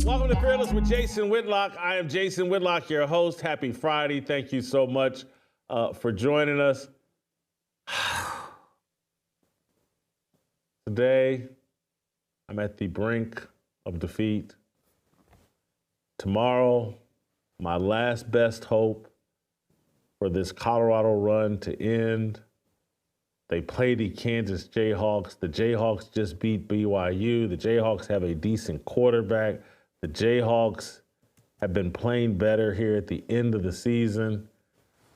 Welcome to Fearless with Jason Whitlock. I am Jason Whitlock, your host. Happy Friday. Thank you so much for joining us. Today, I'm at the brink of defeat. Tomorrow, my last best hope for this Colorado run to end. They play the Kansas Jayhawks. The Jayhawks just beat BYU. The Jayhawks have a decent quarterback. The Jayhawks have been playing better here at the end of the season.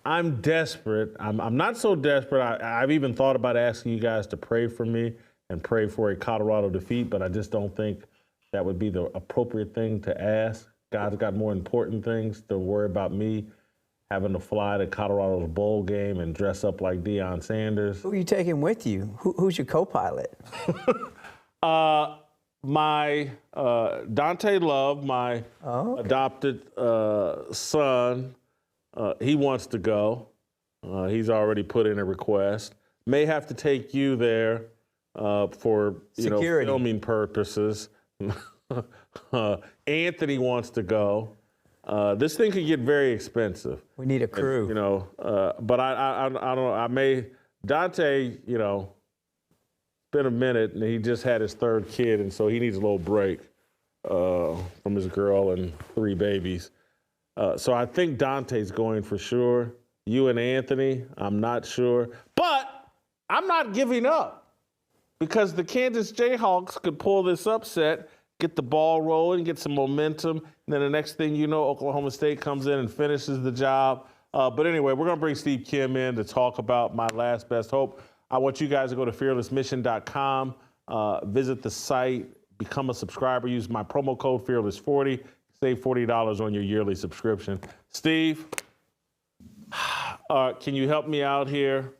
I'm desperate. I'm not so desperate. I've even thought about asking you guys to pray for me and pray for a Colorado defeat, but I just don't think that would be the appropriate thing to ask. God's got more important things to worry about me having to fly to Colorado's bowl game and dress up like Deion Sanders. Who are you taking with you? Who's your co-pilot? My Dante Love, my adopted son, he wants to go. He's already put in a request. May have to take you there for filming purposes. Anthony wants to go. This thing could get very expensive. We need a crew. But I don't know. I may Dante. It's been a minute, and he just had his third kid, and so he needs a little break from his girl and 3 babies. So I think Dante's going for sure. You and Anthony, I'm not sure. But I'm not giving up because the Kansas Jayhawks could pull this upset, get the ball rolling, get some momentum, and then the next thing you know, Oklahoma State comes in and finishes the job. But anyway, we're going to bring Steve Kim in to talk about my last best hope. I want you guys to go to fearlessmission.com, visit the site, become a subscriber, use my promo code Fearless40, save $40 on your yearly subscription. Steve, can you help me out here?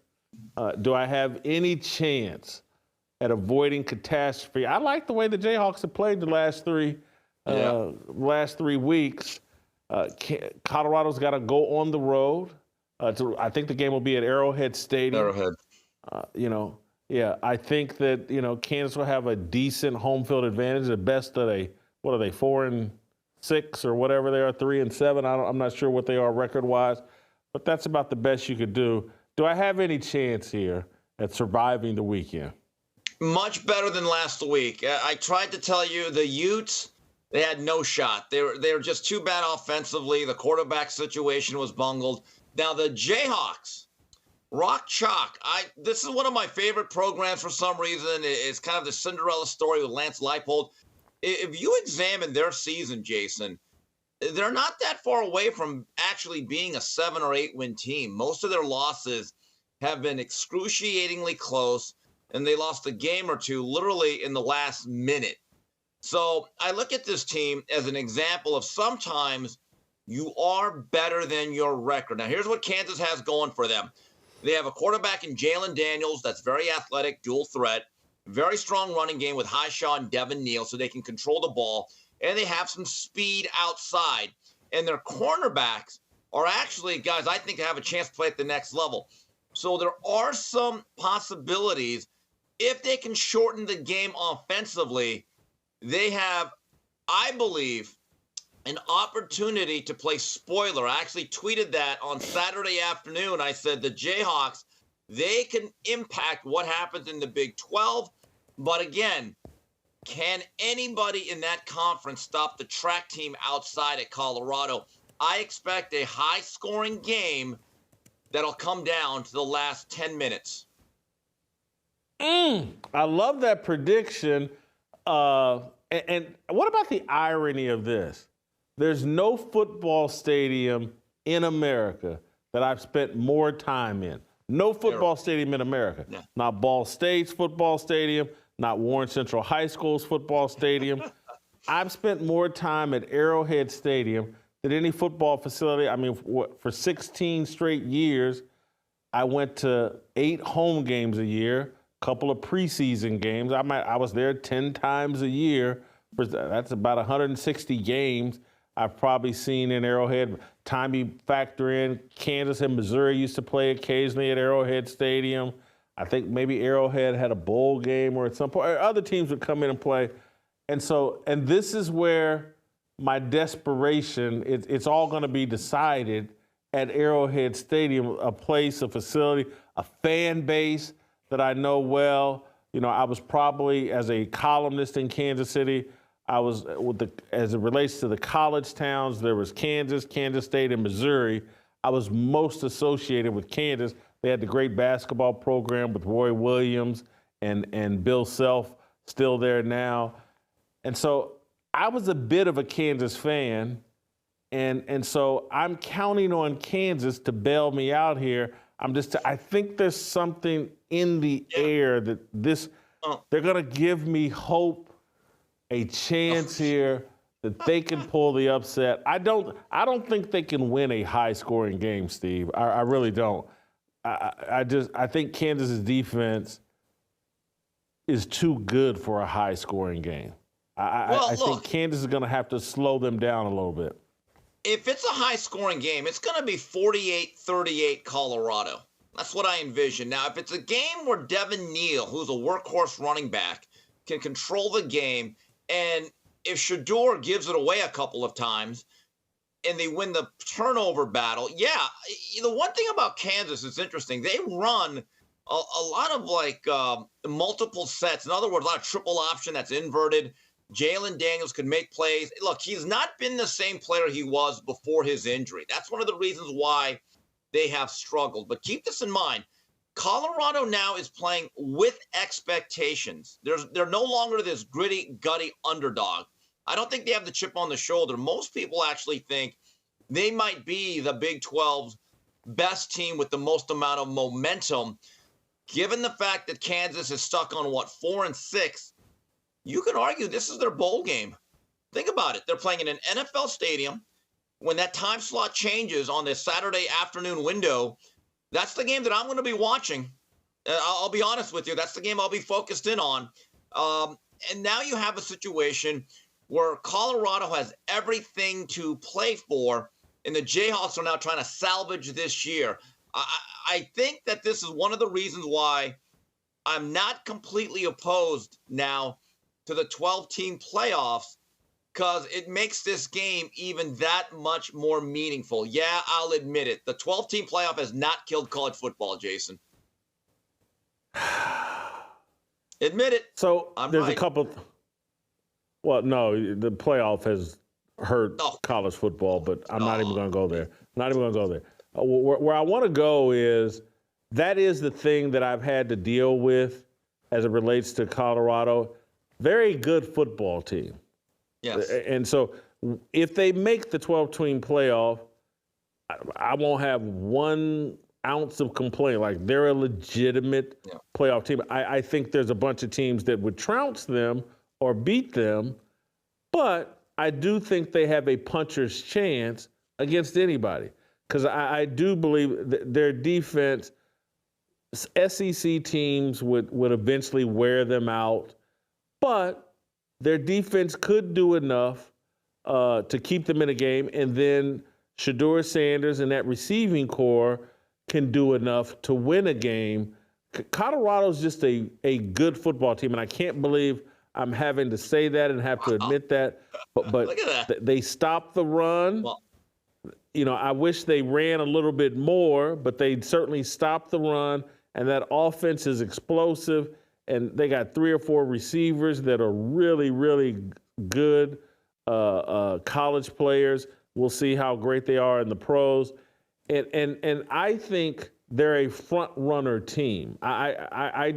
Do I have any chance at avoiding catastrophe? I like the way the Jayhawks have played the last three weeks. Colorado's got to go on the road. I think the game will be at Arrowhead Stadium. I think that, Kansas will have a decent home field advantage. At best, what are they, 4-6 or whatever they are, 3-7? I'm not sure what they are record-wise, but that's about the best you could do. Do I have any chance here at surviving the weekend? Much better than last week. I tried to tell you the Utes, they had no shot. They were just too bad offensively. The quarterback situation was bungled. Now the Jayhawks, rock chalk. This is one of my favorite programs for some reason. It's kind of the Cinderella story with Lance Leipold. If you examine their season, Jason, they're not that far away from actually being a 7 or 8 win team. Most of their losses have been excruciatingly close. and they lost a game or two literally in the last minute. So I look at this team as an example of sometimes you are better than your record. Now, here's what Kansas has going for them. They have a quarterback in Jalen Daniels that's very athletic, dual threat, very strong running game with Highshaw and Devin Neal so they can control the ball, and they have some speed outside. And their cornerbacks are actually guys I think have a chance to play at the next level. So there are some possibilities. If they can shorten the game offensively, they have, I believe, an opportunity to play spoiler. I actually tweeted that on Saturday afternoon. I said the Jayhawks, they can impact what happens in the Big 12. But again, can anybody in that conference stop the track team outside at Colorado? I expect a high-scoring game that'll come down to the last 10 minutes. I love that prediction. And what about the irony of this? There's no football stadium in America that I've spent more time in. No football stadium in America. Yeah. Not Ball State's football stadium, not Warren Central High School's football stadium. I've spent more time at Arrowhead Stadium than any football facility. I mean, for 16 straight years, I went to 8 home games a year, a couple of preseason games. I was there 10 times a year. That's about 160 games I've probably seen in Arrowhead. Time you factor in Kansas and Missouri used to play occasionally at Arrowhead Stadium. I think maybe Arrowhead had a bowl game or at some point, or other teams would come in and play. And this is where my desperation, it's all going to be decided at Arrowhead Stadium, a place, a facility, a fan base that I know well. You know, I was probably, as a columnist in Kansas City, I was as it relates to the college towns, there was Kansas, Kansas State, and Missouri. I was most associated with Kansas. They had the great basketball program with Roy Williams and Bill Self still there now. And so I was a bit of a Kansas fan. And so I'm counting on Kansas to bail me out here. I think there's something in the air that they're going to give me hope, a chance here that they can pull the upset. I don't think they can win a high-scoring game, Steve. I really don't. I think Kansas's defense is too good for a high-scoring game. I think Kansas is going to have to slow them down a little bit. If it's a high-scoring game, it's going to be 48-38 Colorado. That's what I envision. Now, if it's a game where Devin Neal, who's a workhorse running back, can control the game, and if Shador gives it away a couple of times and they win the turnover battle, yeah, the one thing about Kansas is interesting. They run a lot of multiple sets. In other words, a lot of triple option that's inverted. Jalen Daniels could make plays. Look, he's not been the same player he was before his injury. That's one of the reasons why they have struggled. But keep this in mind. Colorado now is playing with expectations. They're no longer this gritty, gutty underdog. I don't think they have the chip on the shoulder. Most people actually think they might be the Big 12's best team with the most amount of momentum. Given the fact that Kansas is stuck on, 4-6, you can argue this is their bowl game. Think about it. They're playing in an NFL stadium. When that time slot changes on this Saturday afternoon window, that's the game that I'm going to be watching. I'll be honest with you. That's the game I'll be focused in on. And now you have a situation where Colorado has everything to play for, and the Jayhawks are now trying to salvage this year. I think that this is one of the reasons why I'm not completely opposed now to the 12-team playoffs, because it makes this game even that much more meaningful. Yeah, I'll admit it. The 12-team playoff has not killed college football, Jason. Admit it. So there's a couple. Well, no, the playoff has hurt college football, but I'm not even going to go there. Not even going to go there. Where I want to go is that is the thing that I've had to deal with as it relates to Colorado. Very good football team. Yes. And so if they make the 12-team playoff, I won't have one ounce of complaint. Like, they're a legitimate playoff team. I think there's a bunch of teams that would trounce them or beat them, but I do think they have a puncher's chance against anybody. Because I do believe that their defense, SEC teams would eventually wear them out, but their defense could do enough to keep them in a game, and then Shedeur Sanders and that receiving core can do enough to win a game. Colorado's just a good football team, and I can't believe I'm having to say that and have to admit that, but Look at that. they stopped the run. Well, you know, I wish they ran a little bit more, but they certainly stopped the run, and that offense is explosive, and they got 3 or 4 receivers that are really, really good college players. We'll see how great they are in the pros. And I think they're a front runner team. I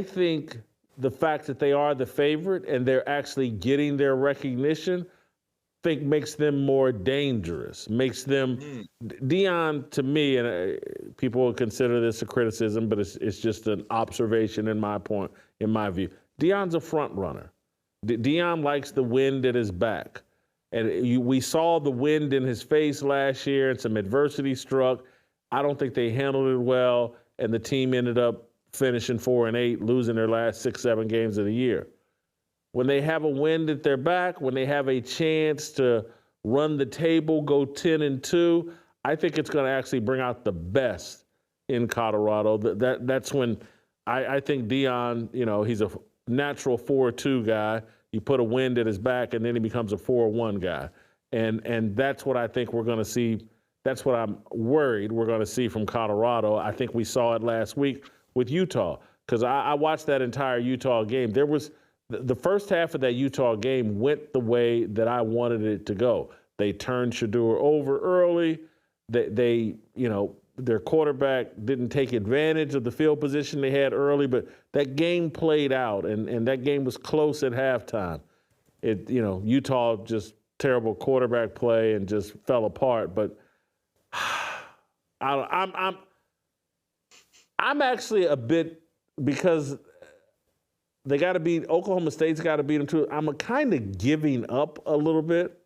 think the fact that they are the favorite and they're actually getting their recognition makes them more dangerous, makes them Deion, to me, and people will consider this a criticism, but it's just an observation in my view. Deion's a front runner. Deion likes the wind at his back. And we saw the wind in his face last year and some adversity struck. I don't think they handled it well, and the team ended up finishing 4-8, losing their last 6-7 games of the year. When they have a wind at their back, when they have a chance to run the table, go 10-2, I think it's going to actually bring out the best in Colorado. That's when I think Deion, you know, he's a natural 4-2 guy. You put a wind at his back, and then he becomes a 4-1 guy. And that's what I think we're going to see. That's what I'm worried we're going to see from Colorado. I think we saw it last week with Utah, because I watched that entire Utah game. There was the first half of that Utah game went the way that I wanted it to go. They turned Shedeur over early. They you know, their quarterback didn't take advantage of the field position they had early, but that game played out, and that game was close at halftime. You know, Utah just terrible quarterback play and just fell apart. But I'm actually a bit, because they got to beat Oklahoma State's got to beat them too. I'm kind of giving up a little bit,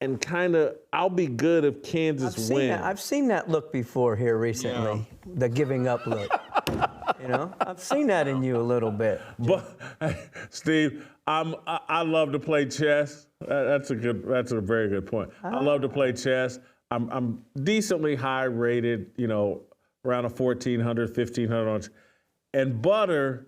and kind of I'll be good if Kansas wins. I've seen that look before here recently, the giving up look. You know, I've seen that in you a little bit. But Steve, I love to play chess. That's a very good point. I love to play chess. I'm decently high rated, you know, around a 1,400, 1,500. And Butter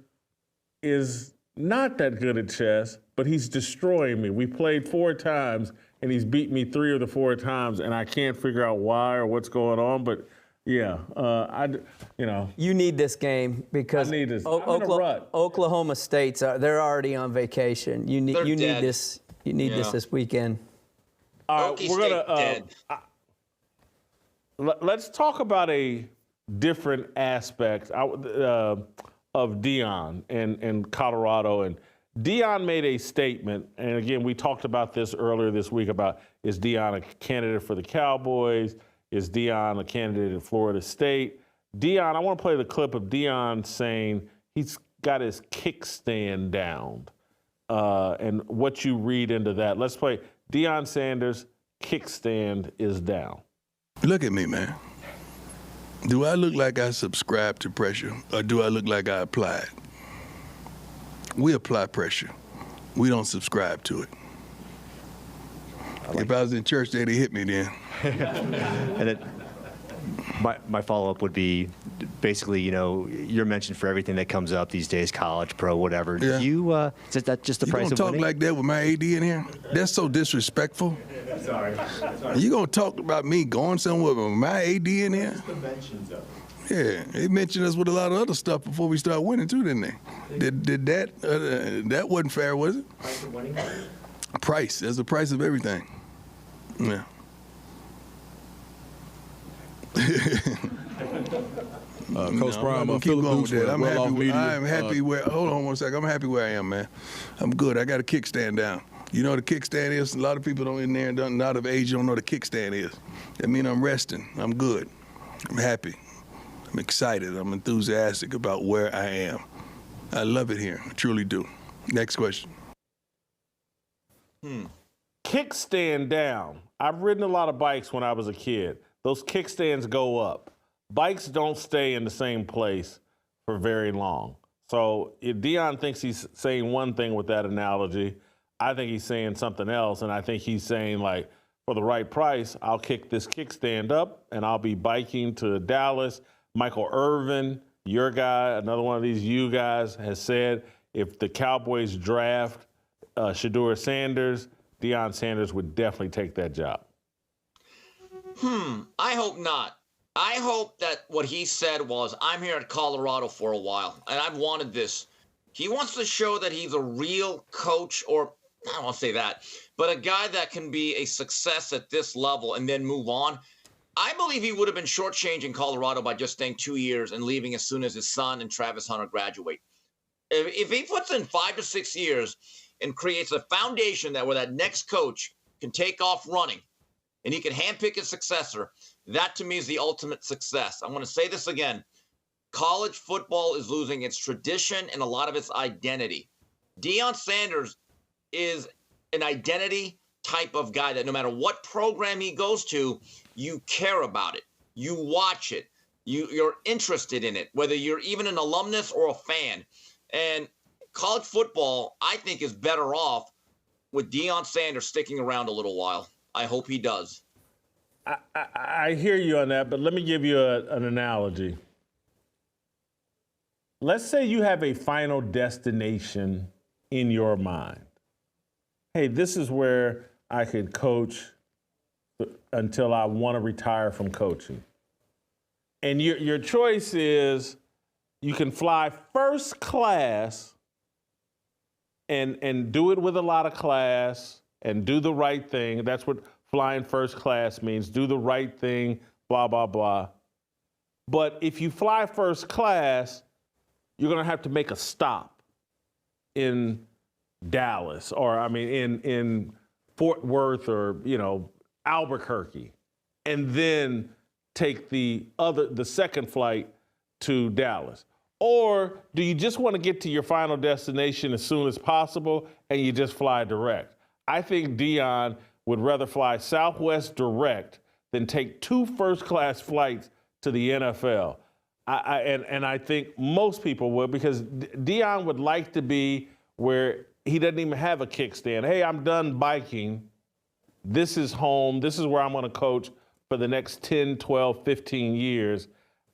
is not that good at chess, but he's destroying me. We played 4 times, and he's beat me 3 of the 4 times, and I can't figure out why or what's going on. But yeah, you know. You need this game because I need this. I'm in a rut. Oklahoma State's they're already on vacation. You need dead. this. You need this weekend. All right, we're gonna let's talk about a different aspect of Deion and Colorado. And Deion made a statement, and again, we talked about this earlier this week about, is Deion a candidate for the Cowboys? Is Deion a candidate at Florida State? Deion, I want to play the clip of Deion saying he's got his kickstand down, and what you read into that. Let's play Deion Sanders, kickstand is down. Look at me, man. Do I look like I subscribe to pressure, or do I look like I apply it? We apply pressure. We don't subscribe to it. If I was in church, they'd hit me then. And then my follow-up would be basically, you know, you're mentioned for everything that comes up these days, college, pro, whatever. Yeah. Is that just the price of winning? You gonna talk like that with my AD in here? That's so disrespectful. Sorry. You gonna talk about me going somewhere with my AD in here? Yeah, they mentioned us with a lot of other stuff before we start winning too, didn't they? Did that? That wasn't fair, was it? Price of winning? Price. There's a price of everything. Yeah. Coach Prime, I'm keep going with that. I'm well happy. I'm happy where. Hold on one second. I'm happy where I am, man. I'm good. I got a kickstand down. You know what a kickstand is? A lot of people don't in there and not of age don't know what a kickstand is. That means I'm resting. I'm good. I'm happy. I'm excited. I'm enthusiastic about where I am. I love it here. I truly do. Next question. Kickstand down. I've ridden a lot of bikes when I was a kid. Those kickstands go up. Bikes don't stay in the same place for very long. So if Deion thinks he's saying one thing with that analogy, I think he's saying something else. And I think he's saying, like, for the right price, I'll kick this kickstand up and I'll be biking to Dallas. Michael Irvin, your guy, another one of these you guys, has said if the Cowboys draft Shedeur Sanders, Deion Sanders would definitely take that job. I hope not. I hope that what he said was, I'm here at Colorado for a while, and I've wanted this. He wants to show that he's a real coach, or I don't want to say that, but a guy that can be a success at this level and then move on. I believe he would have been shortchanging Colorado by just staying 2 years and leaving as soon as his son and Travis Hunter graduate. If he puts in 5 to 6 years and creates a foundation that where that next coach can take off running and he can handpick his successor, that to me is the ultimate success. I'm going to say this again. College football is losing its tradition and a lot of its identity. Deion Sanders is an identity type of guy that no matter what program he goes to, you care about it. You watch it. You're interested in it, whether you're even an alumnus or a fan. And college football, I think, is better off with Deion Sanders sticking around a little while. I hope he does. I hear you on that, but let me give you an analogy. Let's say you have a final destination in your mind. Hey, this is where I could coach until I want to retire from coaching. And your choice is you can fly first class and do it with a lot of class and do the right thing. That's what flying first class means. Do the right thing, blah, blah, blah. But if you fly first class, you're going to have to make a stop in Dallas or, in Fort Worth or, Albuquerque, and then take the second flight to Dallas? Or do you just want to get to your final destination as soon as possible and you just fly direct? I think Deion would rather fly Southwest direct than take 2 first-class flights to the NFL. And I think most people would, because Deion would like to be where he doesn't even have a kickstand. Hey, I'm done biking. This is home. This is where I'm going to coach for the next 10, 12, 15 years.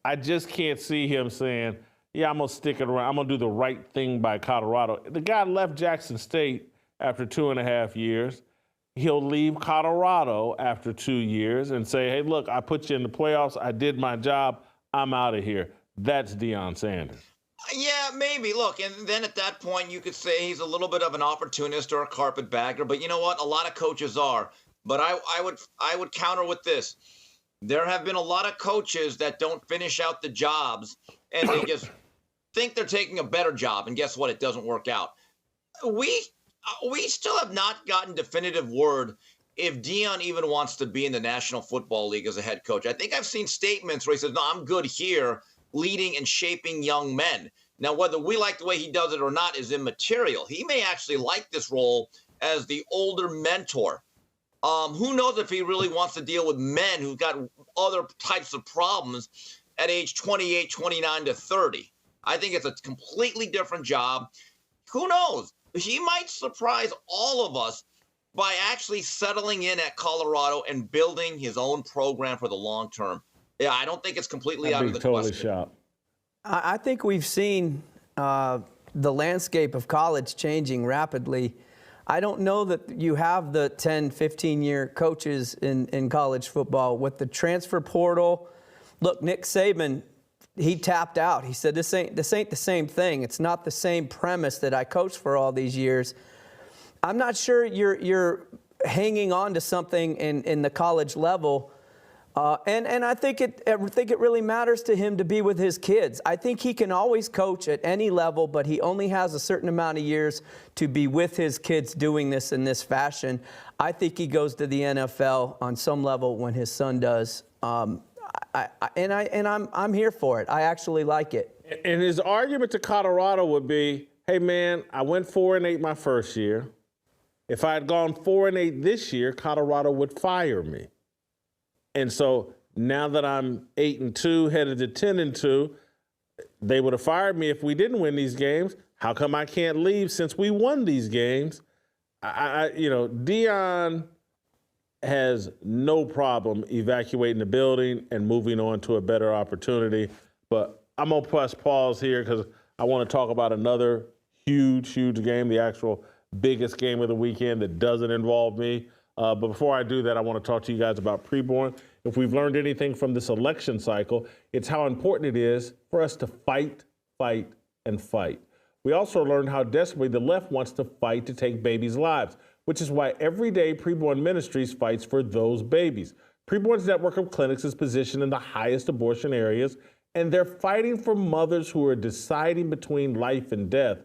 I just can't see him saying, yeah, I'm going to stick it around. I'm going to do the right thing by Colorado. The guy left Jackson State after 2.5 years. He'll leave Colorado after 2 years and say, hey, look, I put you in the playoffs. I did my job. I'm out of here. That's Deion Sanders. Yeah, maybe. Look, and then at that point, you could say he's a little bit of an opportunist or a carpetbagger. But you know what? A lot of coaches are. But I would counter with this. There have been a lot of coaches that don't finish out the jobs, and they just think they're taking a better job. And guess what? It doesn't work out. We still have not gotten definitive word if Deion even wants to be in the National Football League as a head coach. I think I've seen statements where he says, no, I'm good here leading and shaping young men. Now, whether we like the way he does it or not is immaterial. He may actually like this role as the older mentor. Who knows if he really wants to deal with men who've got other types of problems at age 28, 29 to 30. I think it's a completely different job. Who knows? He might surprise all of us by actually settling in at Colorado and building his own program for the long term. Yeah, I don't think it's completely out of the question. Shocked. I think we've seen the landscape of college changing rapidly. I don't know that you have the 10, 15-year coaches in college football with the transfer portal. Look, Nick Saban, he tapped out. He said, this ain't the same thing. It's not the same premise that I coached for all these years. I'm not sure you're hanging on to something in the college level. And I think it really matters to him to be with his kids. I think he can always coach at any level, but he only has a certain amount of years to be with his kids doing this in this fashion. I think he goes to the NFL on some level when his son does. I'm here for it. I actually like it. And his argument to Colorado would be, hey man, I went 4-8 my first year. If I had gone 4-8 this year, Colorado would fire me. And so now that I'm 8-2, headed to 10-2, they would have fired me if we didn't win these games. How come I can't leave since we won these games? Deion has no problem evacuating the building and moving on to a better opportunity. But I'm going to press pause here because I want to talk about another huge game, the actual biggest game of the weekend that doesn't involve me. But before I do that, I want to talk to you guys about preborn. If we've learned anything from this election cycle, it's how important it is for us to fight, and fight. We also learned how desperately the left wants to fight to take babies' lives, which is why every day Preborn Ministries fights for those babies. Preborn's network of clinics is positioned in the highest abortion areas, and they're fighting for mothers who are deciding between life and death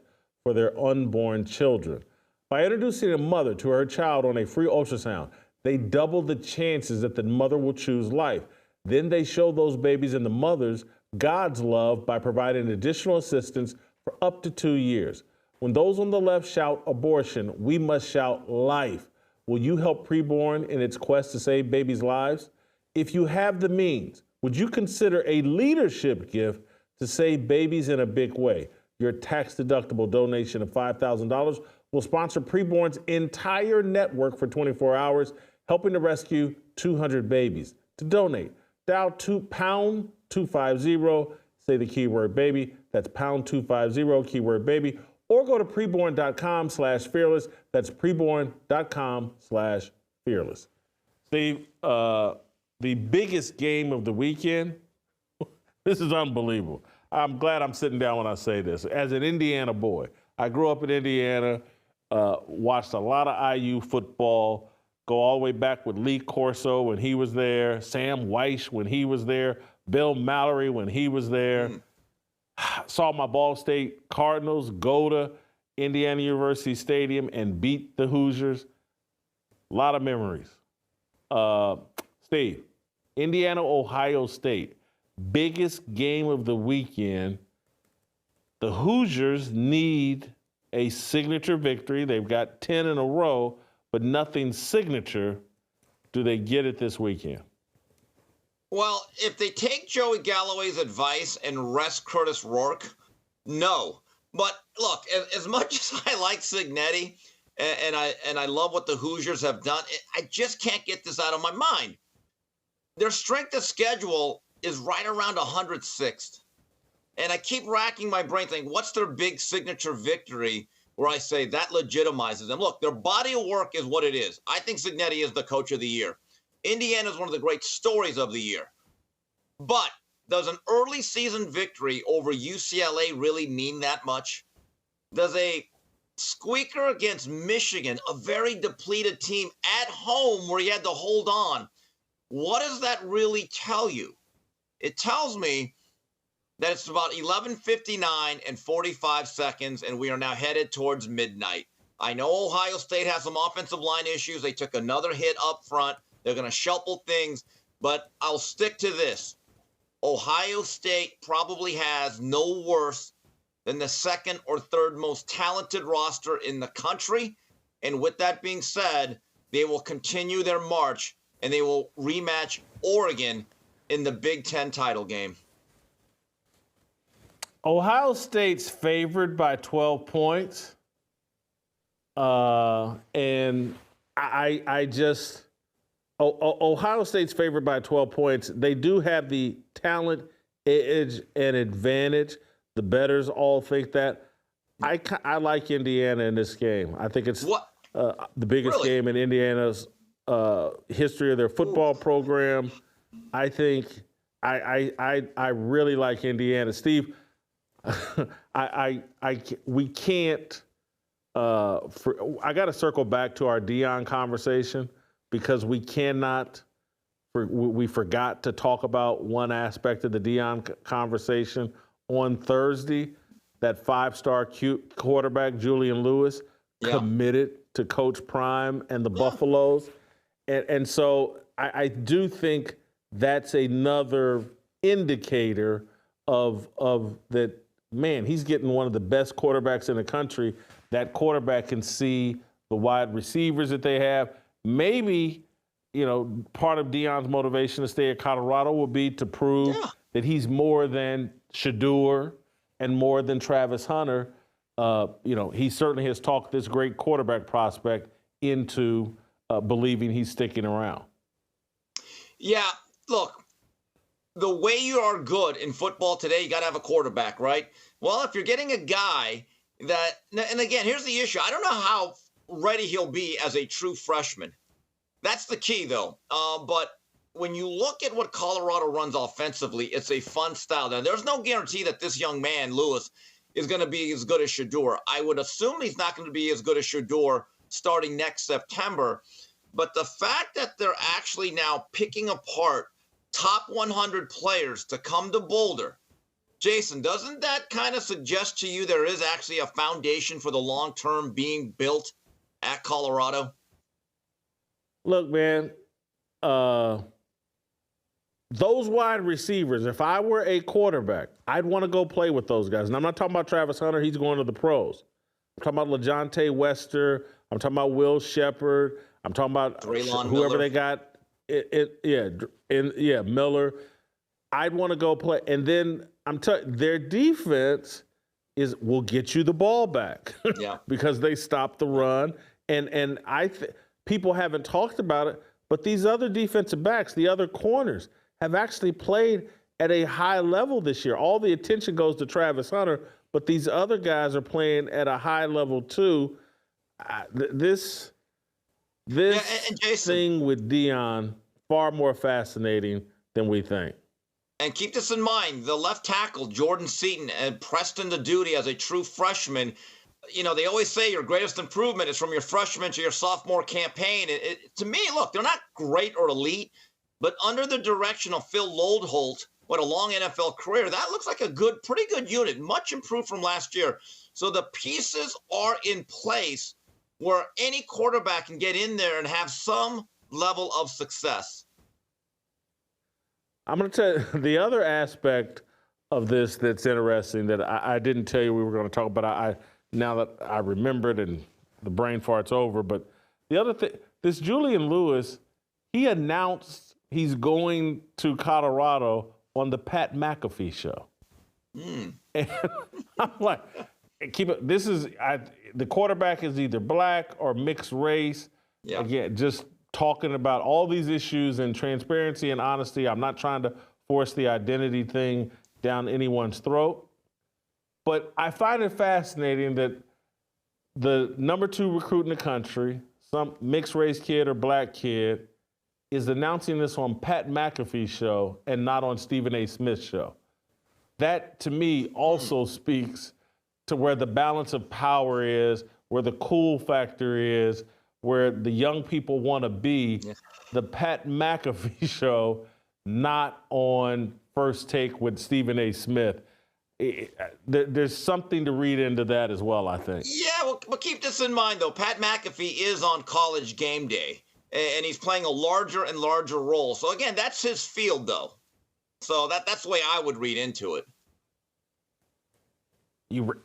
for their unborn children. By introducing a mother to her child on a free ultrasound, they double the chances that the mother will choose life. Then they show those babies and the mothers God's love by providing additional assistance for up to 2 years. When those on the left shout abortion, we must shout life. Will you help Preborn in its quest to save babies' lives? If you have the means, would you consider a leadership gift to save babies in a big way? Your tax-deductible donation of $5,000 will sponsor Preborn's entire network for 24 hours, helping to rescue 200 babies. To donate, dial pound 250, say the keyword baby. That's pound 250, keyword baby. Or go to preborn.com/fearless. That's preborn.com/fearless. Steve, the biggest game of the weekend, this is unbelievable. I'm glad I'm sitting down when I say this. As an Indiana boy, I grew up in Indiana, watched a lot of IU football, go all the way back with Lee Corso when he was there, Sam Weish when he was there, Bill Mallory when he was there. Saw my Ball State Cardinals go to Indiana University Stadium and beat the Hoosiers. A lot of memories. Steve, Indiana, Ohio State, biggest game of the weekend. The Hoosiers need a signature victory. They've got 10 in a row, but nothing signature. Do they get it this weekend? Well, if they take Joey Galloway's advice and rest Curtis Rourke, no. But look, as much as I like Signetti and I love what the Hoosiers have done, I just can't get this out of my mind. Their strength of schedule is right around 106th. And I keep racking my brain thinking, what's their big signature victory where I say that legitimizes them? Look, their body of work is what it is. I think Signetti is the coach of the year. Indiana is one of the great stories of the year. But does an early season victory over UCLA really mean that much? Does a squeaker against Michigan, a very depleted team at home where you had to hold on, what does that really tell you? It tells me that it's about 11:59 and 45 seconds, and we are now headed towards midnight. I know Ohio State has some offensive line issues. They took another hit up front. They're going to shuffle things, but I'll stick to this. Ohio State probably has no worse than the second or third most talented roster in the country. And with that being said, they will continue their march, and they will rematch Oregon in the Big Ten title game. Ohio State's favored by 12 points. And I just, Ohio State's favored by 12 points. They do have the talent, edge, and advantage. The bettors all think that. I like Indiana in this game. I think it's the biggest game in Indiana's history of their football program. I think I really like Indiana. Steve, we can't. I got to circle back to our Deion conversation because we cannot. We forgot to talk about one aspect of the Deion conversation on Thursday. That five-star quarterback Julien Lewis committed to Coach Prime and the Buffaloes, and so I do think that's another indicator of that, man, he's getting one of the best quarterbacks in the country. That quarterback can see the wide receivers that they have. Maybe, part of Deion's motivation to stay at Colorado will be to prove that he's more than Shedeur and more than Travis Hunter. He certainly has talked this great quarterback prospect into believing he's sticking around. Yeah, look, the way you are good in football today, you got to have a quarterback, right? Well, if you're getting a guy that, and again, here's the issue. I don't know how ready he'll be as a true freshman. That's the key, though. But when you look at what Colorado runs offensively, it's a fun style. Now, there's no guarantee that this young man, Lewis, is going to be as good as Shedeur. I would assume he's not going to be as good as Shedeur starting next September. But the fact that they're actually now picking apart top 100 players to come to Boulder, Jason, doesn't that kind of suggest to you there is actually a foundation for the long term being built at Colorado? Look, man, those wide receivers, if I were a quarterback, I'd want to go play with those guys. And I'm not talking about Travis Hunter. He's going to the pros. I'm talking about LeJontay Wester. I'm talking about Will Shepard. I'm talking about Draylon whoever Miller. they got. Miller. I'd want to go play. And then their defense will get you the ball back. Yeah. Because they stopped the run. And people haven't talked about it, but these other defensive backs, the other corners, have actually played at a high level this year. All the attention goes to Travis Hunter, but these other guys are playing at a high level too. This and Jason, thing with Deion, far more fascinating than we think. And keep this in mind, the left tackle, Jordan Seaton, and pressed into duty as a true freshman. They always say your greatest improvement is from your freshman to your sophomore campaign. To me, look, they're not great or elite, but under the direction of Phil Loadholt, what a long NFL career, that looks like a pretty good unit, much improved from last year. So the pieces are in place where any quarterback can get in there and have some level of success. I'm going to tell you the other aspect of this that's interesting that I didn't tell you we were going to talk about. Now that I remembered and the brain fart's over, but the other thing, this Julien Lewis, he announced he's going to Colorado on the Pat McAfee show. And I'm like, the quarterback is either black or mixed race. Yeah. Again, just talking about all these issues and transparency and honesty. I'm not trying to force the identity thing down anyone's throat. But I find it fascinating that the number 2 recruit in the country, some mixed race kid or black kid, is announcing this on Pat McAfee's show and not on Stephen A. Smith's show. That, to me, also speaks to where the balance of power is, where the cool factor is, where the young people want to be. Yeah. The Pat McAfee show, not on First Take with Stephen A. Smith. There's something to read into that as well, I think. Yeah, well, keep this in mind, though. Pat McAfee is on College Game Day, and he's playing a larger and larger role. So, again, that's his field, though. So that's the way I would read into it.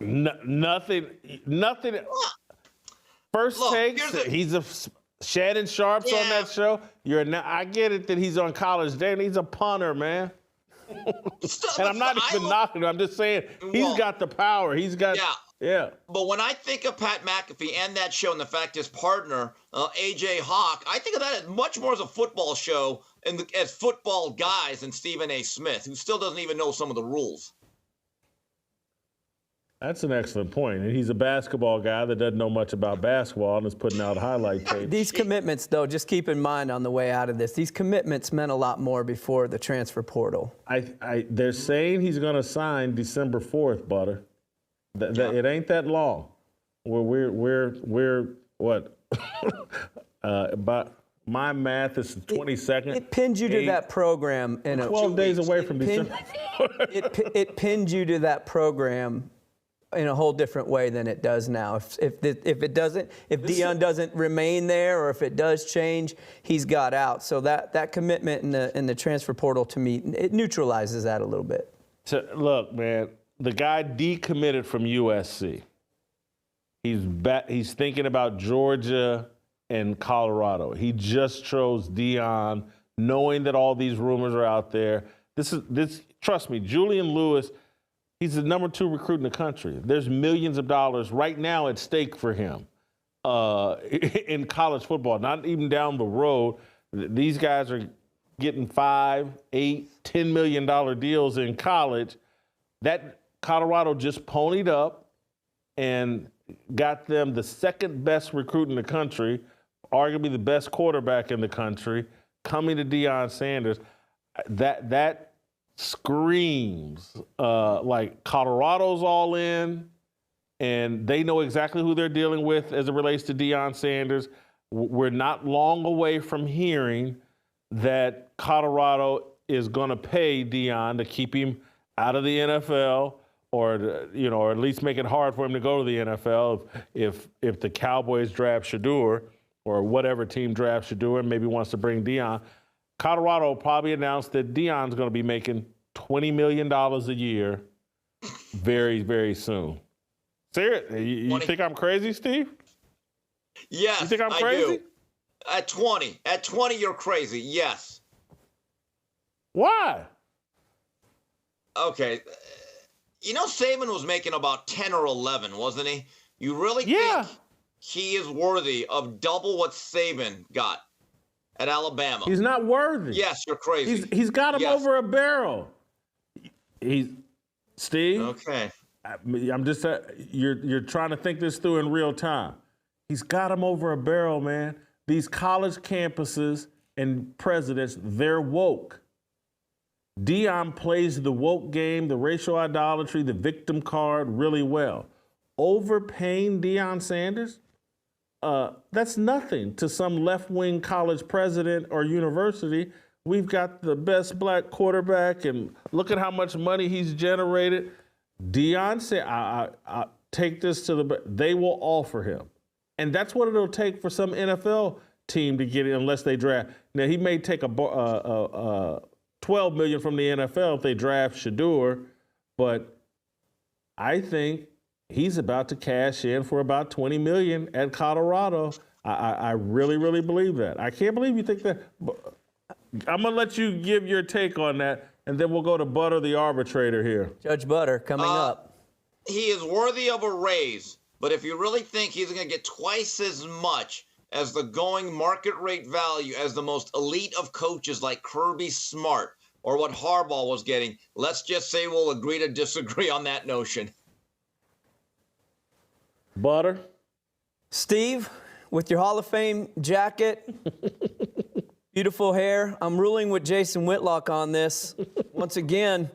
Nothing. First Take, he's a Shannon Sharp's on that show. I get it that he's on College Day, and he's a punter, man. And I'm not even knocking him. I'm just saying he's got the power. He's got, yeah. But when I think of Pat McAfee and that show and the fact his partner, A.J. Hawk, I think of that as much more as a football show and as football guys than Stephen A. Smith, who still doesn't even know some of the rules. That's an excellent point. And he's a basketball guy that doesn't know much about basketball and is putting out highlight tapes. These commitments, though, just keep in mind on the way out of this, these commitments meant a lot more before the transfer portal. They're saying he's going to sign December 4th, Butter. It ain't that long. We're what? About my math is 22nd. It pinned you to that program in 12 days away from December. It pinned you to that program in a whole different way than it does now. If Deion doesn't remain there, or if it does change, he's got out. So that commitment in the transfer portal, to me, it neutralizes that a little bit. Look, man, the guy decommitted from USC. He's thinking about Georgia and Colorado. He just chose Deion, knowing that all these rumors are out there. Trust me, Julien Lewis, he's the number 2 recruit in the country. There's millions of dollars right now at stake for him in college football, not even down the road. These guys are getting $5, $8, $10 million deals in college. That Colorado just ponied up and got them the second best recruit in the country, arguably the best quarterback in the country, coming to Deion Sanders. That screams like Colorado's all in, and they know exactly who they're dealing with as it relates to Deion Sanders. We're not long away from hearing that Colorado is going to pay Deion to keep him out of the NFL, or at least make it hard for him to go to the NFL if the Cowboys draft Shador, or whatever team drafts Shador and maybe wants to bring Deion. Colorado probably announced that Deion's going to be making $20 million a year very, very soon. Seriously, you think I'm crazy, Steve? Yes, you think I'm crazy? I do. At 20, you're crazy. Yes. Why? Okay. Saban was making about 10 or 11, wasn't he? You really think he is worthy of double what Saban got at Alabama? He's not worthy. Yes, you're crazy. He's got him over a barrel. Steve. Okay. I'm just you're trying to think this through in real time. He's got him over a barrel, man. These college campuses and presidents, they're woke. Deion plays the woke game, the racial idolatry, the victim card really well. Overpaying Deion Sanders? That's nothing to some left-wing college president or university. We've got the best black quarterback, and look at how much money he's generated. Deion said, I take this to they will offer him. And that's what it'll take for some NFL team to get it unless they draft. Now, he may take $12 million from the NFL if they draft Shador, but I think he's about to cash in for about $20 million at Colorado. I really, really believe that. I can't believe you think that. I'm going to let you give your take on that, and then we'll go to Butter, the arbitrator here. Judge Butter coming up. He is worthy of a raise, but if you really think he's going to get twice as much as the going market rate value as the most elite of coaches like Kirby Smart or what Harbaugh was getting, let's just say we'll agree to disagree on that notion. Butter? Steve, with your Hall of Fame jacket, beautiful hair, I'm ruling with Jason Whitlock on this. Once again,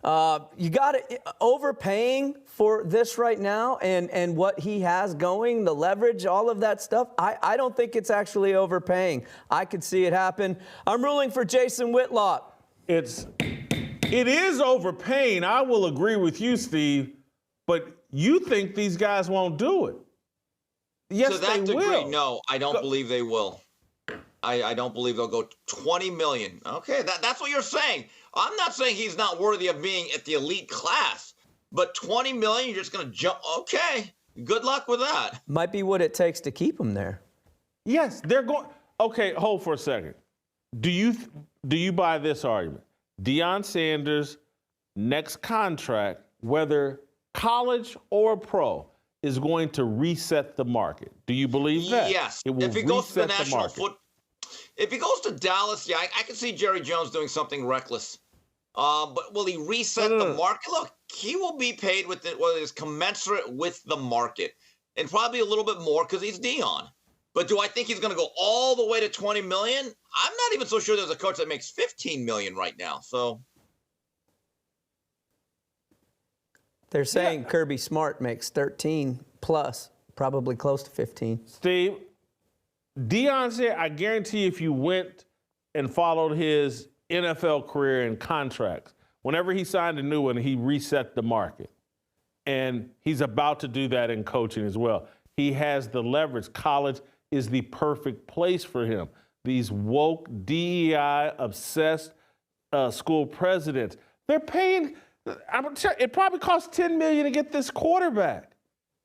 you got it overpaying for this right now, and what he has going, the leverage, all of that stuff. I don't think it's actually overpaying. I could see it happen. I'm ruling for Jason Whitlock. It is overpaying. I will agree with you, Steve, but you think these guys won't do it. Yes, to that they degree, will. no, I don't believe they will. I don't believe they'll go $20 million. Okay, that's what you're saying. I'm not saying he's not worthy of being at the elite class, but $20 million, you're just going to jump. Okay, good luck with that. Might be what it takes to keep him there. Yes, they're going. Okay, hold for a second. Do you buy this argument? Deion Sanders' next contract, whether college or pro, is going to reset the market. Do you believe that? Yes. It will if he goes to the reset national market. if he goes to Dallas, yeah, I can see Jerry Jones doing something reckless. But will he reset the market? Look, he will be paid with what is commensurate with the market, and probably a little bit more because he's Deion. But do I think he's going to go all the way to $20 million? I'm not even so sure there's a coach that makes $15 million right now. So they're saying Kirby Smart makes 13 plus, probably close to 15. Steve, Deion said, I guarantee if you went and followed his NFL career and contracts, whenever he signed a new one, he reset the market. And he's about to do that in coaching as well. He has the leverage. College is the perfect place for him. These woke, DEI-obsessed school presidents, they're paying, it probably costs $10 million to get this quarterback.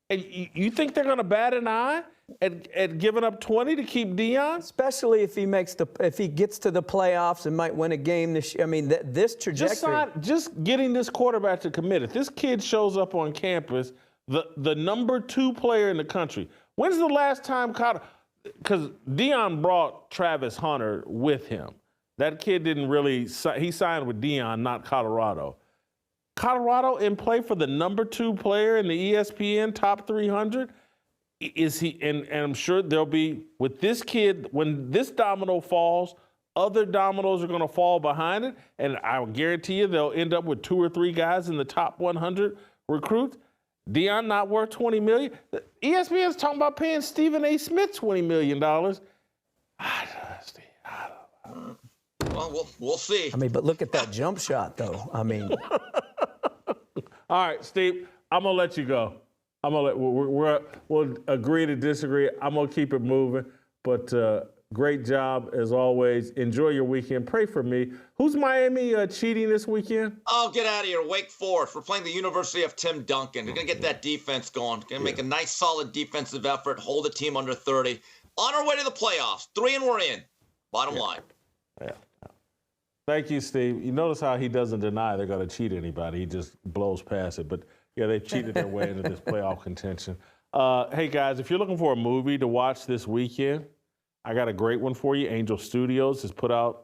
And you think they're going to bat an eye at giving up 20 to keep Deion? Especially if he gets to the playoffs and might win a game this year. I mean, this trajectory. Just getting this quarterback to commit. If this kid shows up on campus, the number 2 player in the country. When's the last time because Deion brought Travis Hunter with him. That kid didn't really, he signed with Deion, not Colorado. Colorado in play for the number 2 player in the ESPN top 300? Is he, and I'm sure there'll be, with this kid, when this domino falls, other dominoes are going to fall behind it, and I will guarantee you they'll end up with 2 or 3 guys in the top 100 recruits. Deion not worth $20 million. ESPN's talking about paying Stephen A. Smith $20 million. Well, we'll see. I mean, but look at that jump shot, though. I mean. All right, Steve, I'm going to let you go. We'll agree to disagree. I'm going to keep it moving. But great job, as always. Enjoy your weekend. Pray for me. Who's Miami cheating this weekend? Oh, get out of here. Wake Forest. We're playing the University of Tim Duncan. They're going to get that defense going. Going to make a nice, solid defensive effort, hold the team under 30. On our way to the playoffs. 3 and we're in. Bottom line. Yeah. Thank you, Steve. You notice how he doesn't deny they're going to cheat anybody. He just blows past it. But, yeah, they cheated their way into this playoff contention. Hey, guys, if you're looking for a movie to watch this weekend, I got a great one for you. Angel Studios has put out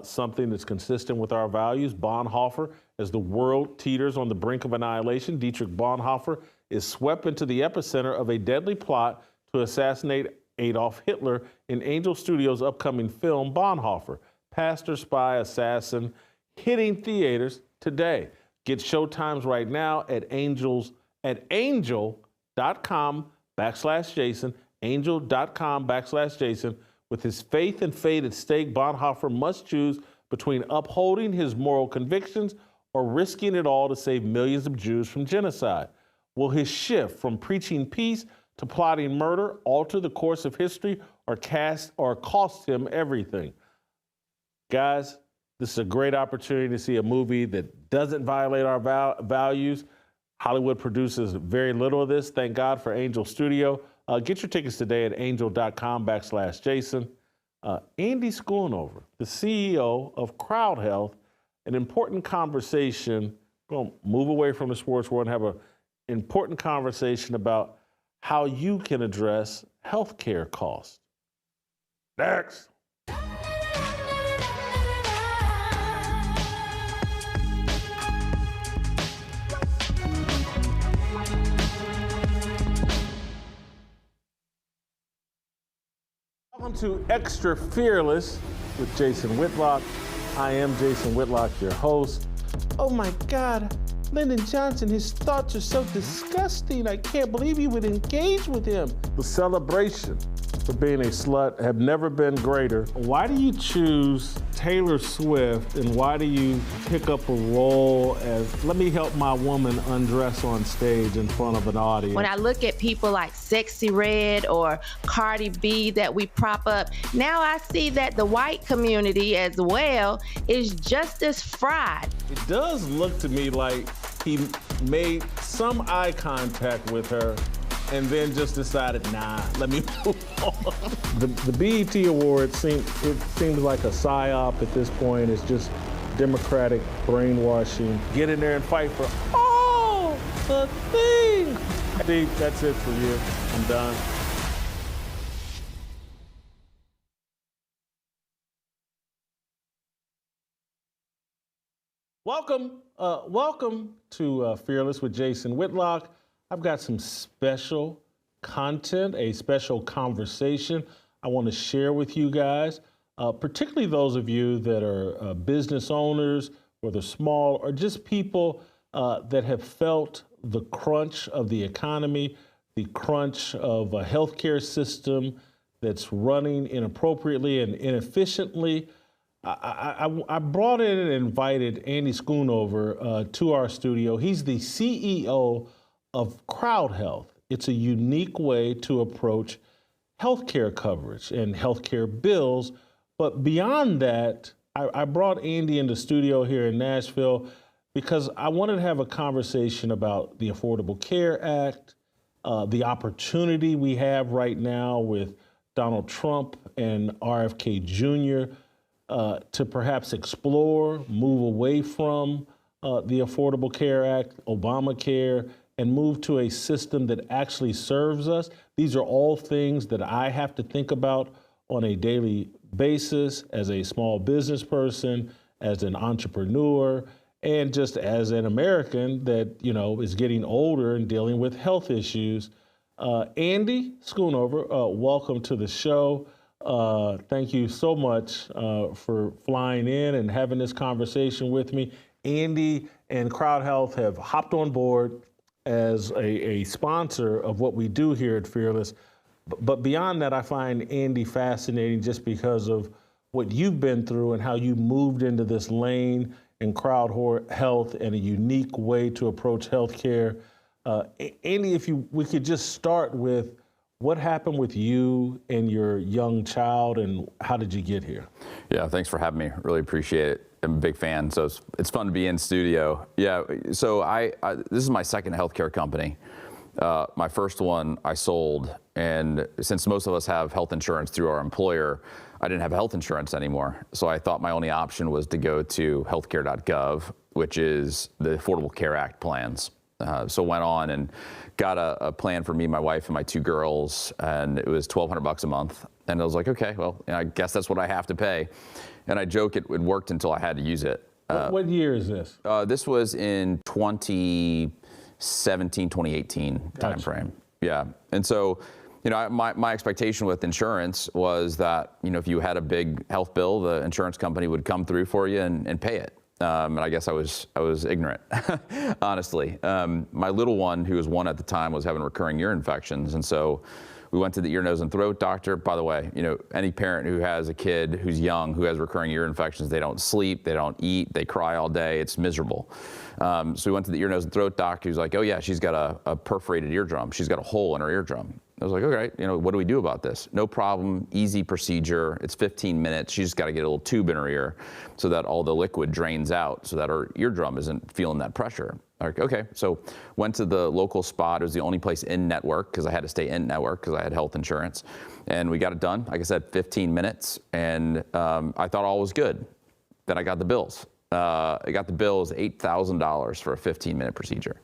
something that's consistent with our values. Bonhoeffer, as the world teeters on the brink of annihilation, Dietrich Bonhoeffer is swept into the epicenter of a deadly plot to assassinate Adolf Hitler in Angel Studios' upcoming film, Bonhoeffer. Pastor, spy, assassin, hitting theaters today. Get showtimes right now at angel.com/Jason, angel.com/Jason. With his faith and fate at stake, Bonhoeffer must choose between upholding his moral convictions or risking it all to save millions of Jews from genocide. Will his shift from preaching peace to plotting murder alter the course of history or cost him everything? Guys, this is a great opportunity to see a movie that doesn't violate our values. Hollywood produces very little of this. Thank God for Angel Studio. Get your tickets today at angel.com/Jason. Andy Schoonover, the CEO of CrowdHealth, an important conversation. We're going to move away from the sports world and have an important conversation about how you can address healthcare costs. Next. Welcome to Extra Fearless with Jason Whitlock. I am Jason Whitlock, your host. Oh my God, Lyndon Johnson, his thoughts are so disgusting. I can't believe you would engage with him. The celebration for being a slut have never been greater. Why do you choose Taylor Swift, and why do you pick up a role as, let me help my woman undress on stage in front of an audience? When I look at people like Sexy Red or Cardi B that we prop up, now I see that the white community as well is just as fried. It does look to me like he made some eye contact with her and then just decided, nah, let me move on. The BET Awards seems like a psyop at this point. It's just Democratic brainwashing. Get in there and fight for all the things. Steve, that's it for you. I'm done. Welcome to Fearless with Jason Whitlock. I've got some special content, a special conversation I want to share with you guys, particularly those of you that are business owners, whether small or just people that have felt the crunch of the economy, the crunch of a healthcare system that's running inappropriately and inefficiently. I brought in and invited Andy Schoonover to our studio. He's the CEO of CrowdHealth. It's a unique way to approach healthcare coverage and healthcare bills. But beyond that, I brought Andy in the studio here in Nashville because I wanted to have a conversation about the Affordable Care Act, the opportunity we have right now with Donald Trump and RFK Jr. To perhaps explore, move away from the Affordable Care Act, Obamacare, and move to a system that actually serves us. These are all things that I have to think about on a daily basis as a small business person, as an entrepreneur, and just as an American that, you know, is getting older and dealing with health issues. Andy Schoonover, welcome to the show. Thank you so much for flying in and having this conversation with me. Andy and CrowdHealth have hopped on board as a sponsor of what we do here at Fearless. But beyond that, I find Andy fascinating just because of what you've been through and how you moved into this lane in CrowdHealth and a unique way to approach healthcare. Andy, if we could just start with what happened with you and your young child and how did you get here? Yeah, thanks for having me. Really appreciate it. I'm a big fan, so it's fun to be in studio. Yeah, so this is my second healthcare company. My first one I sold, and since most of us have health insurance through our employer, I didn't have health insurance anymore. So I thought my only option was to go to healthcare.gov, which is the Affordable Care Act plans. So went on and got a plan for me, my wife, and my two girls, and it was $1,200 a month. And I was like, okay, well, I guess that's what I have to pay. And I joke it worked until I had to use it. What year is this? This was in 2017, 2018 timeframe. Yeah, and so, you know, my expectation with insurance was that, you know, if you had a big health bill, the insurance company would come through for you and pay it. And I guess I was ignorant, honestly. My little one, who was 1 at the time, was having recurring ear infections, and so we went to the ear, nose, and throat doctor. By the way, you know, any parent who has a kid who's young who has recurring ear infections, they don't sleep, they don't eat, they cry all day. It's miserable. So we went to the ear, nose, and throat doctor. He was like, oh yeah, she's got a perforated eardrum. She's got a hole in her eardrum. I was like, okay, you know, what do we do about this? No problem, easy procedure. It's 15 minutes. She's just got to get a little tube in her ear so that all the liquid drains out so that her eardrum isn't feeling that pressure. Like, okay, so went to the local spot. It was the only place in network because I had to stay in network because I had health insurance. And we got it done, like I said, 15 minutes. And I thought all was good. Then I got the bills. I got the bills, $8,000 for a 15-minute procedure.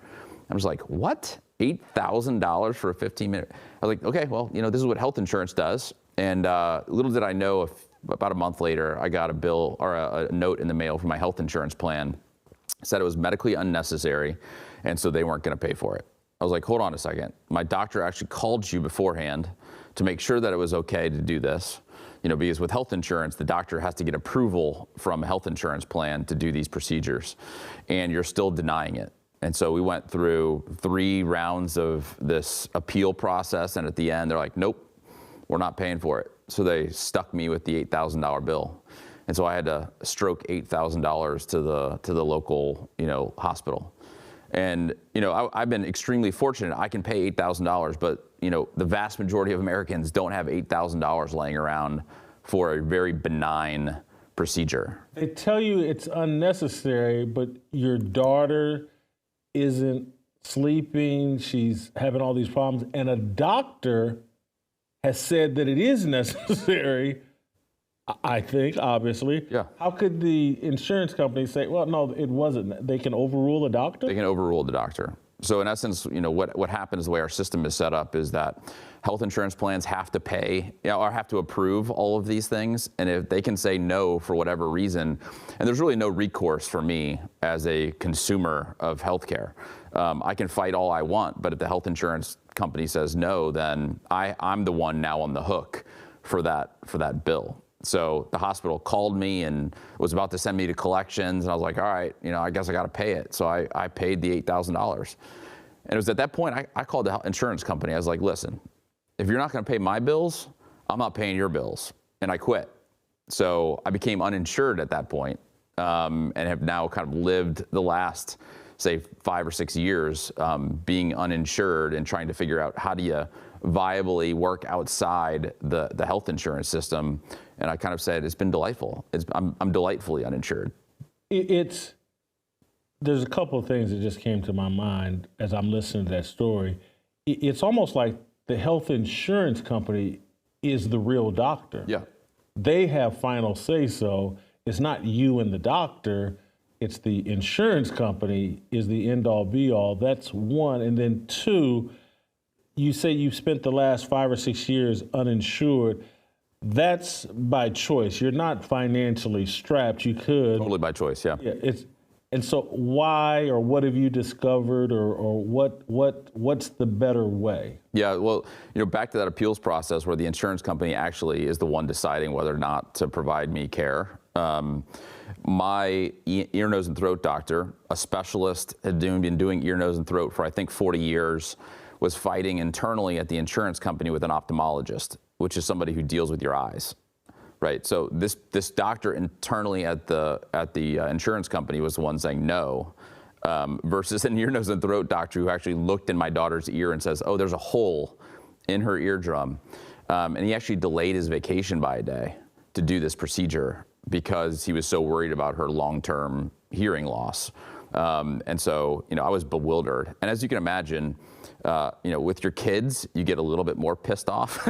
I was like, what? $8,000 for a 15-minute? I was like, okay, well, you know, this is what health insurance does. And little did I know, about a month later, I got a bill or a note in the mail from my health insurance plan. Said it was medically unnecessary, and so they weren't going to pay for it. I was like, hold on a second. My doctor actually called you beforehand to make sure that it was okay to do this. You know, because with health insurance, the doctor has to get approval from a health insurance plan to do these procedures, and you're still denying it. And so we went through 3 rounds of this appeal process, and at the end, they're like, nope, we're not paying for it. So they stuck me with the $8,000 bill. And so I had to stroke $8,000 to the local, you know, hospital. And, you know, I've been extremely fortunate. I can pay $8,000, but, you know, the vast majority of Americans don't have $8,000 laying around for a very benign procedure. They tell you it's unnecessary, but your daughter isn't sleeping. She's having all these problems. And a doctor has said that it is necessary. I think, obviously. Yeah. How could the insurance company say, well, no, it wasn't? They can overrule a doctor? They can overrule the doctor. So in essence, you know, what happens, the way our system is set up is that health insurance plans have to pay, you know, or have to approve all of these things. And if they can say no for whatever reason, and there's really no recourse for me as a consumer of healthcare. I can fight all I want, but if the health insurance company says no, then I'm the one now on the hook for that bill. So the hospital called me and was about to send me to collections, and I was like, all right, you know, I guess I got to pay it. So I paid the $8,000. And it was at that point I called the insurance company. I was like, listen, if you're not going to pay my bills, I'm not paying your bills. And I quit. So I became uninsured at that point, and have now kind of lived the last say 5 or 6 years being uninsured and trying to figure out how do you viably work outside the health insurance system. And I kind of said, it's been delightful. I'm delightfully uninsured. There's a couple of things that just came to my mind as I'm listening to that story. It's almost like the health insurance company is the real doctor. Yeah. They have final say so. It's not you and the doctor. It's the insurance company is the end all be all. That's one. And then two, you say you've spent the last 5 or 6 years uninsured. That's by choice. You're not financially strapped. You could. Totally by choice, yeah. And so why, or what have you discovered, or what's the better way? Yeah, well, back to that appeals process where the insurance company actually is the one deciding whether or not to provide me care. My ear, nose, and throat doctor, a specialist, had been doing ear, nose, and throat for I think 40 years, was fighting internally at the insurance company with an ophthalmologist, which is somebody who deals with your eyes. Right. So this doctor internally at the insurance company was the one saying no, versus an ear, nose, and throat doctor who actually looked in my daughter's ear and says, oh, there's a hole in her eardrum. And he actually delayed his vacation by a day to do this procedure because he was so worried about her long-term hearing loss. And so, I was bewildered. And as you can imagine, with your kids, you get a little bit more pissed off.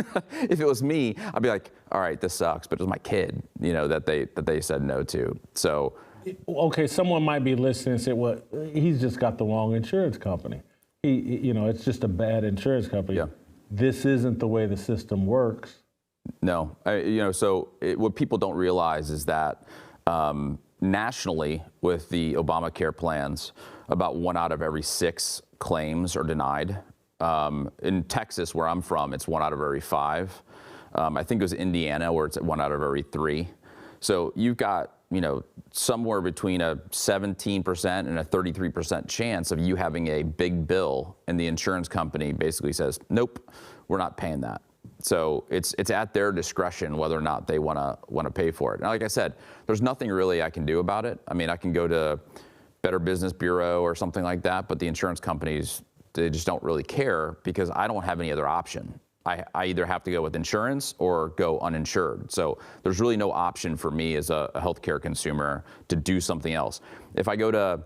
If it was me, I'd be like, all right, this sucks, but it was my kid, that they said no to. So, okay, someone might be listening and say, well, he's just got the wrong insurance company. It's just a bad insurance company. Yeah. This isn't the way the system works. No, what people don't realize is that nationally, with the Obamacare plans, about 1 out of every 6 claims are denied. In Texas, where I'm from, it's 1 out of every 5. I think it was Indiana where it's at 1 out of every 3. So you've got, somewhere between a 17% and a 33% chance of you having a big bill, and the insurance company basically says, nope, we're not paying that. So it's at their discretion whether or not they want to pay for it. And like I said, there's nothing really I can do about it. I mean, I can go to Better Business Bureau or something like that, but the insurance companies, they just don't really care because I don't have any other option. I either have to go with insurance or go uninsured. So there's really no option for me as a healthcare consumer to do something else. If I go to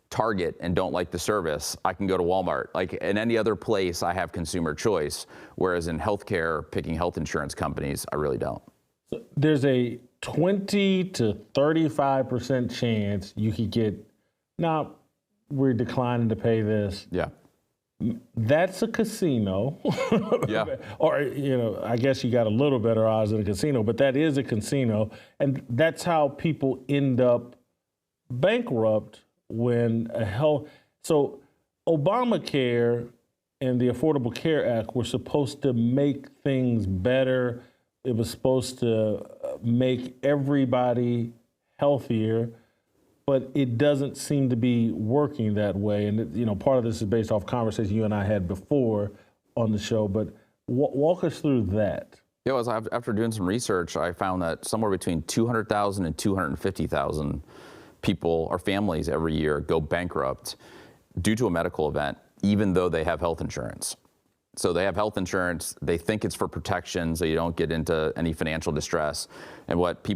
Target and don't like the service, I can go to Walmart. Like in any other place, I have consumer choice, whereas in healthcare, picking health insurance companies, I really don't. So there's a 20 to 35% chance you could get, now we're declining to pay this. Yeah. That's a casino. Yeah. Or, I guess you got a little better odds than a casino, but that is a casino. And that's how people end up bankrupt when so Obamacare and the Affordable Care Act were supposed to make things better. It was supposed to make everybody healthier, but it doesn't seem to be working that way. And, part of this is based off conversation you and I had before on the show, but walk us through that. Yeah, after doing some research, I found that somewhere between 200,000 and 250,000 people or families every year go bankrupt due to a medical event, even though they have health insurance. So they have health insurance, they think it's for protection so you don't get into any financial distress. And what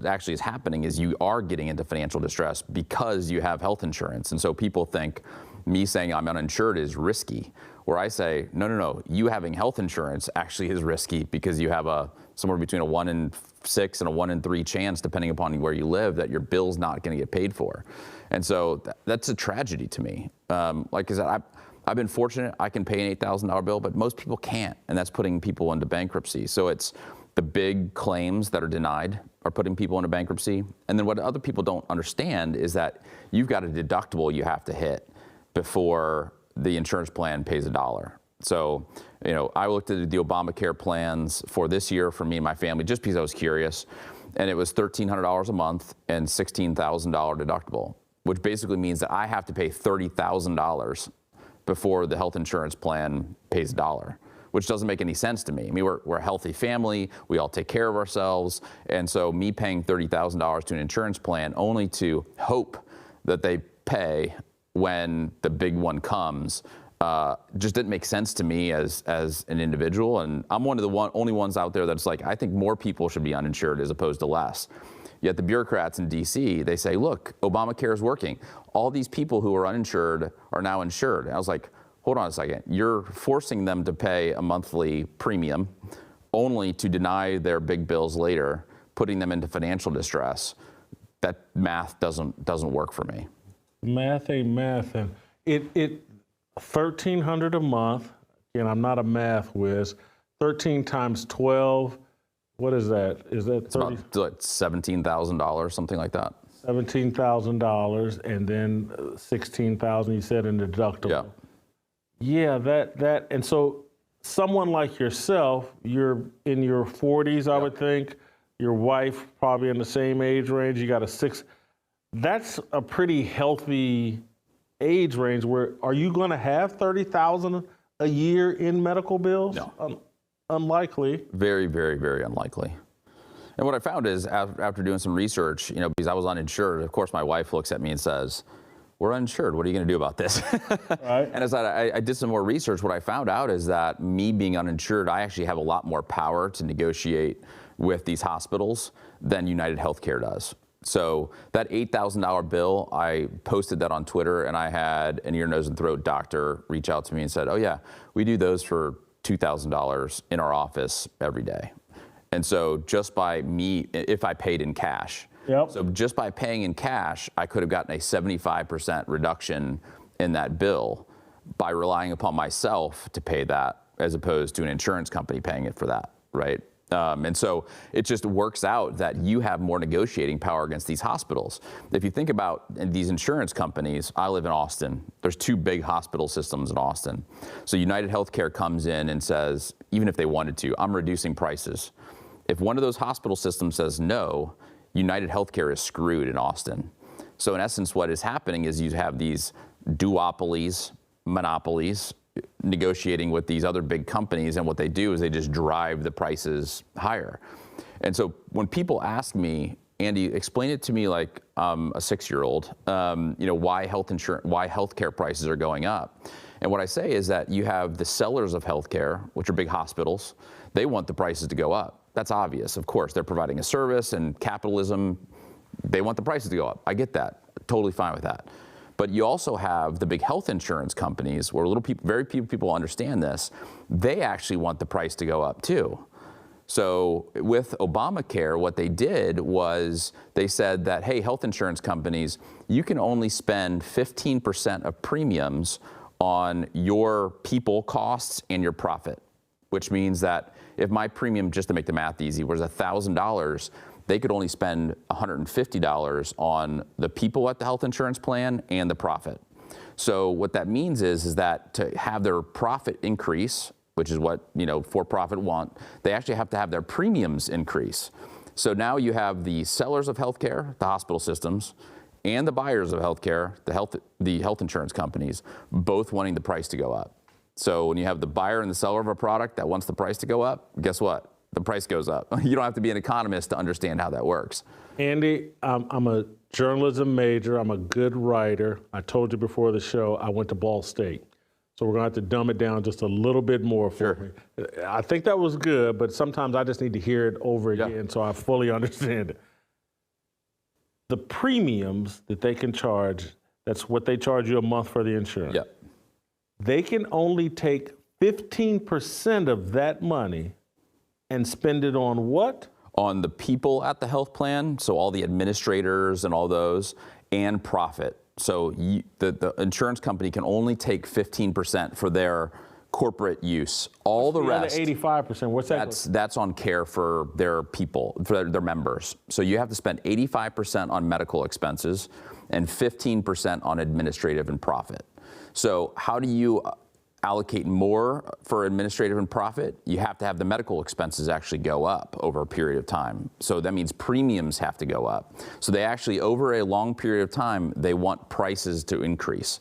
actually is happening is you are getting into financial distress because you have health insurance. And so people think me saying I'm uninsured is risky, where I say, no, you having health insurance actually is risky because you have somewhere between a 1 in 6 and a 1 in 3 chance, depending upon where you live, that your bill's not going to get paid for. And so that's a tragedy to me. Like I said, I've been fortunate. I can pay an $8,000 bill, but most people can't, and that's putting people into bankruptcy. So it's the big claims that are denied are putting people into bankruptcy. And then what other people don't understand is that you've got a deductible you have to hit before the insurance plan pays $1. So, I looked at the Obamacare plans for this year for me and my family just because I was curious, and it was $1,300 a month and $16,000 deductible, which basically means that I have to pay $30,000 before the health insurance plan pays $1, which doesn't make any sense to me. I mean, we're a healthy family, we all take care of ourselves, and so me paying $30,000 to an insurance plan only to hope that they pay when the big one comes just didn't make sense to me as an individual. And I'm one of the only ones out there that's like, I think more people should be uninsured as opposed to less. Yet the bureaucrats in DC, they say, look, Obamacare is working. All these people who are uninsured are now insured. And I was like, hold on a second. You're forcing them to pay a monthly premium only to deny their big bills later, putting them into financial distress. That math doesn't work for me. Math ain't math, and it $1,300 a month. And I'm not a math whiz. 13 times 12. What is that? Is that 30? It's about $17,000, something like that. $17,000, and then $16,000. You said in deductible. Yeah. Yeah, that, and so someone like yourself, you're in your 40s, I would think. Your wife probably in the same age range. You got a 6. That's a pretty healthy age range. Where are you going to have $30,000 a year in medical bills? No. Unlikely. Very, very, very unlikely. And what I found is after doing some research, because I was uninsured, of course my wife looks at me and says, we're uninsured. What are you going to do about this? Right. And as I did some more research, what I found out is that me being uninsured, I actually have a lot more power to negotiate with these hospitals than United Healthcare does. So that $8,000 bill, I posted that on Twitter, and I had an ear, nose, and throat doctor reach out to me and said, oh yeah, we do those for $2,000 in our office every day. And so just by me, if I paid in cash, so just by paying in cash, I could have gotten a 75% reduction in that bill by relying upon myself to pay that, as opposed to an insurance company paying it for that, right? And so it just works out that you have more negotiating power against these hospitals. If you think about these insurance companies, I live in Austin. There's 2 big hospital systems in Austin. So United Healthcare comes in and says, even if they wanted to, I'm reducing prices. If one of those hospital systems says no, United Healthcare is screwed in Austin. So in essence, what is happening is you have these duopolies, monopolies, negotiating with these other big companies, and what they do is they just drive the prices higher. And so when people ask me, Andy, explain it to me like a 6-year-old, why healthcare prices are going up. And what I say is that you have the sellers of healthcare, which are big hospitals. They want the prices to go up. That's obvious. Of course, they're providing a service, and capitalism, they want the prices to go up. I get that. Totally fine with that. But you also have the big health insurance companies where very few people understand this. They actually want the price to go up too. So with Obamacare, what they did was they said that, hey, health insurance companies, you can only spend 15% of premiums on your people costs and your profit, which means that if my premium, just to make the math easy, was $1,000, they could only spend $150 on the people at the health insurance plan and the profit. So what that means is that to have their profit increase, which is what for-profit want, they actually have to have their premiums increase. So now you have the sellers of healthcare, the hospital systems, and the buyers of healthcare, the health insurance companies, both wanting the price to go up. So when you have the buyer and the seller of a product that wants the price to go up, guess what? The price goes up. You don't have to be an economist to understand how that works. Andy, I'm a journalism major. I'm a good writer. I told you before the show, I went to Ball State. So we're going to have to dumb it down just a little bit more for me. I think that was good, but sometimes I just need to hear it over again so I fully understand it. The premiums that they can charge, that's what they charge you a month for the insurance. Yeah. They can only take 15% of that money and spend it on what? On the people at the health plan, so all the administrators and all those, and profit. So the insurance company can only take 15% for their corporate use. All the rest, 85%. What's that? That's on care for their people, for their members. So you have to spend 85% on medical expenses and 15% on administrative and profit. So how do you allocate more for administrative and profit? You have to have the medical expenses actually go up over a period of time. So that means premiums have to go up. So they actually, over a long period of time, they want prices to increase.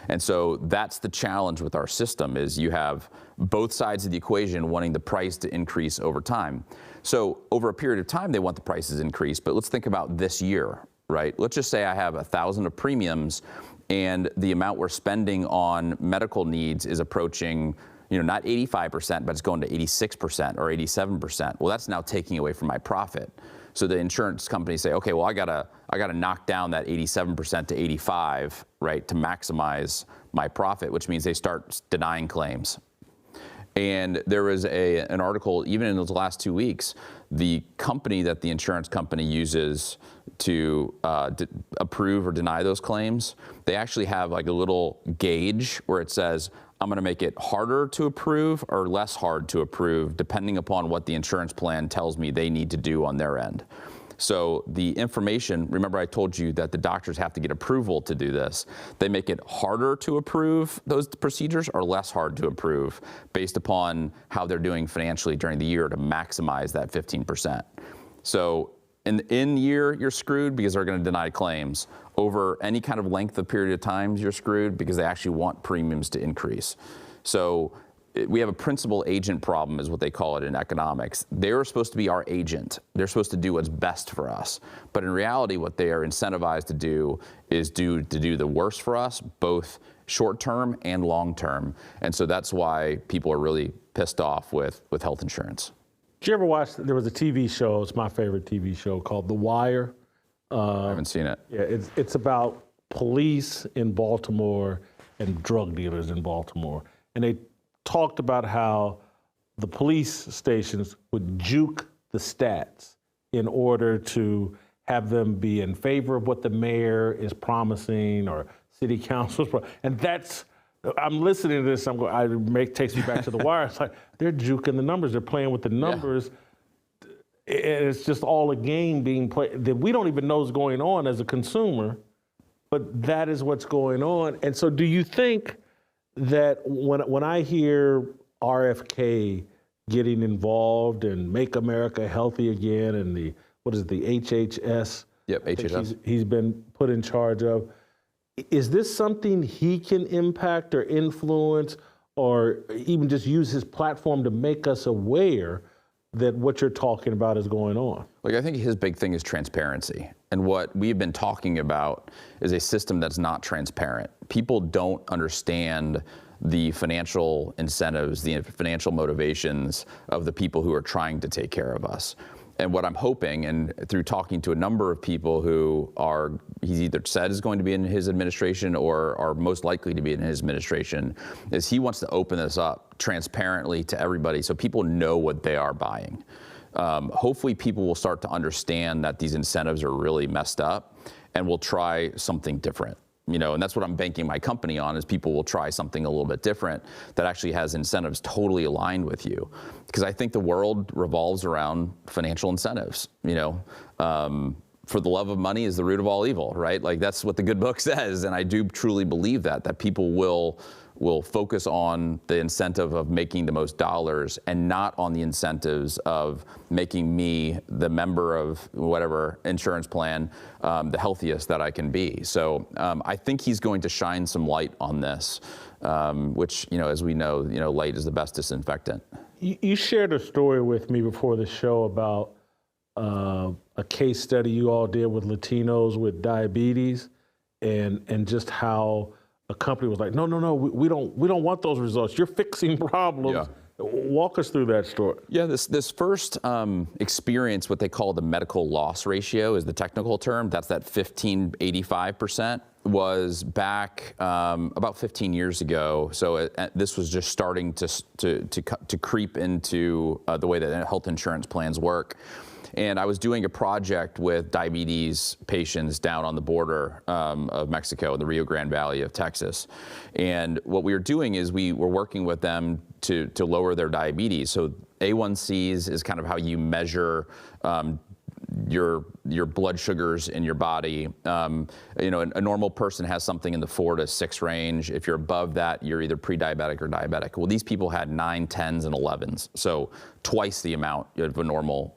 And so that's the challenge with our system, is you have both sides of the equation wanting the price to increase over time. So over a period of time, they want the prices increased, but let's think about this year, right? Let's just say I have 1,000 of premiums and the amount we're spending on medical needs is approaching, not 85%, but it's going to 86% or 87%. Well, that's now taking away from my profit. So the insurance companies say, okay, well, I gotta knock down that 87% to 85, right, to maximize my profit, which means they start denying claims. And there was an article, even in those last 2 weeks, the company that the insurance company uses to approve or deny those claims, they actually have like a little gauge where it says, I'm going to make it harder to approve or less hard to approve, depending upon what the insurance plan tells me they need to do on their end. So the information, remember I told you that the doctors have to get approval to do this. They make it harder to approve those procedures or less hard to approve based upon how they're doing financially during the year to maximize that 15%. So in year, you're screwed because they're going to deny claims. Over any kind of length of period of time, you're screwed because they actually want premiums to increase. So we have a principal agent problem, is what they call it in economics. They're supposed to be our agent. They're supposed to do what's best for us. But in reality, what they are incentivized to do is to do the worst for us, both short term and long term. And so that's why people are really pissed off with health insurance. Did you ever watch, there was a TV show, it's my favorite TV show, called The Wire. I haven't seen it. Yeah, it's about police in Baltimore and drug dealers in Baltimore. And they talked about how the police stations would juke the stats in order to have them be in favor of what the mayor is promising or city council's and that's, I'm listening to this, takes me back to The Wire. It's like, they're juking the numbers, they're playing with the numbers. Yeah. And it's just all a game being played that we don't even know is going on as a consumer, but that is what's going on. And so do you think that when I hear RFK getting involved and Make America Healthy Again and the HHS? Yep, HHS. He's been put in charge of. Is this something he can impact or influence or even just use his platform to make us aware that what you're talking about is going on? Like, I think his big thing is transparency. And what we've been talking about is a system that's not transparent. People don't understand the financial incentives, the financial motivations of the people who are trying to take care of us. And what I'm hoping, and through talking to a number of people who he's either said is going to be in his administration or are most likely to be in his administration, is he wants to open this up transparently to everybody so people know what they are buying. Hopefully people will start to understand that these incentives are really messed up and will try something different. And that's what I'm banking my company on, is people will try something a little bit different that actually has incentives totally aligned with you. Because I think the world revolves around financial incentives. For the love of money is the root of all evil, right? Like, that's what the good book says. And I do truly believe that people will focus on the incentive of making the most dollars and not on the incentives of making me, the member of whatever insurance plan, the healthiest that I can be. So I think he's going to shine some light on this, which, as we know, light is the best disinfectant. You shared a story with me before the show about a case study you all did with Latinos with diabetes and just how a company was like, no, we don't want those results. You're fixing problems. Yeah. Walk us through that story. Yeah, this first experience, what they call the medical loss ratio is the technical term. That's that 1585%, was back about 15 years ago. So this was just starting to creep into the way that health insurance plans work. And I was doing a project with diabetes patients down on the border of Mexico, in the Rio Grande Valley of Texas. And what we were doing is we were working with them to lower their diabetes. So A1Cs is kind of how you measure your blood sugars in your body. A normal person has something in the 4 to 6 range. If you're above that, you're either pre-diabetic or diabetic. Well, these people had 9, 10s, and 11s, so twice the amount of a normal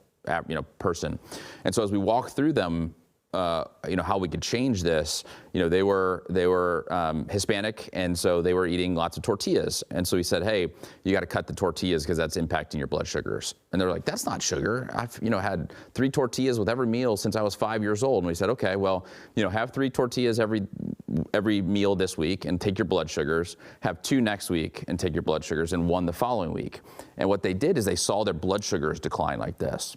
person. And so as we walked through them, how we could change this, they were Hispanic, and so they were eating lots of tortillas. And so we said, hey, you got to cut the tortillas because that's impacting your blood sugars. And they're like, that's not sugar. I've had 3 tortillas with every meal since I was 5 years old. And we said, okay, well, have 3 tortillas every every meal this week and take your blood sugars, have 2 next week and take your blood sugars, and 1 the following week. And what they did is they saw their blood sugars decline like this.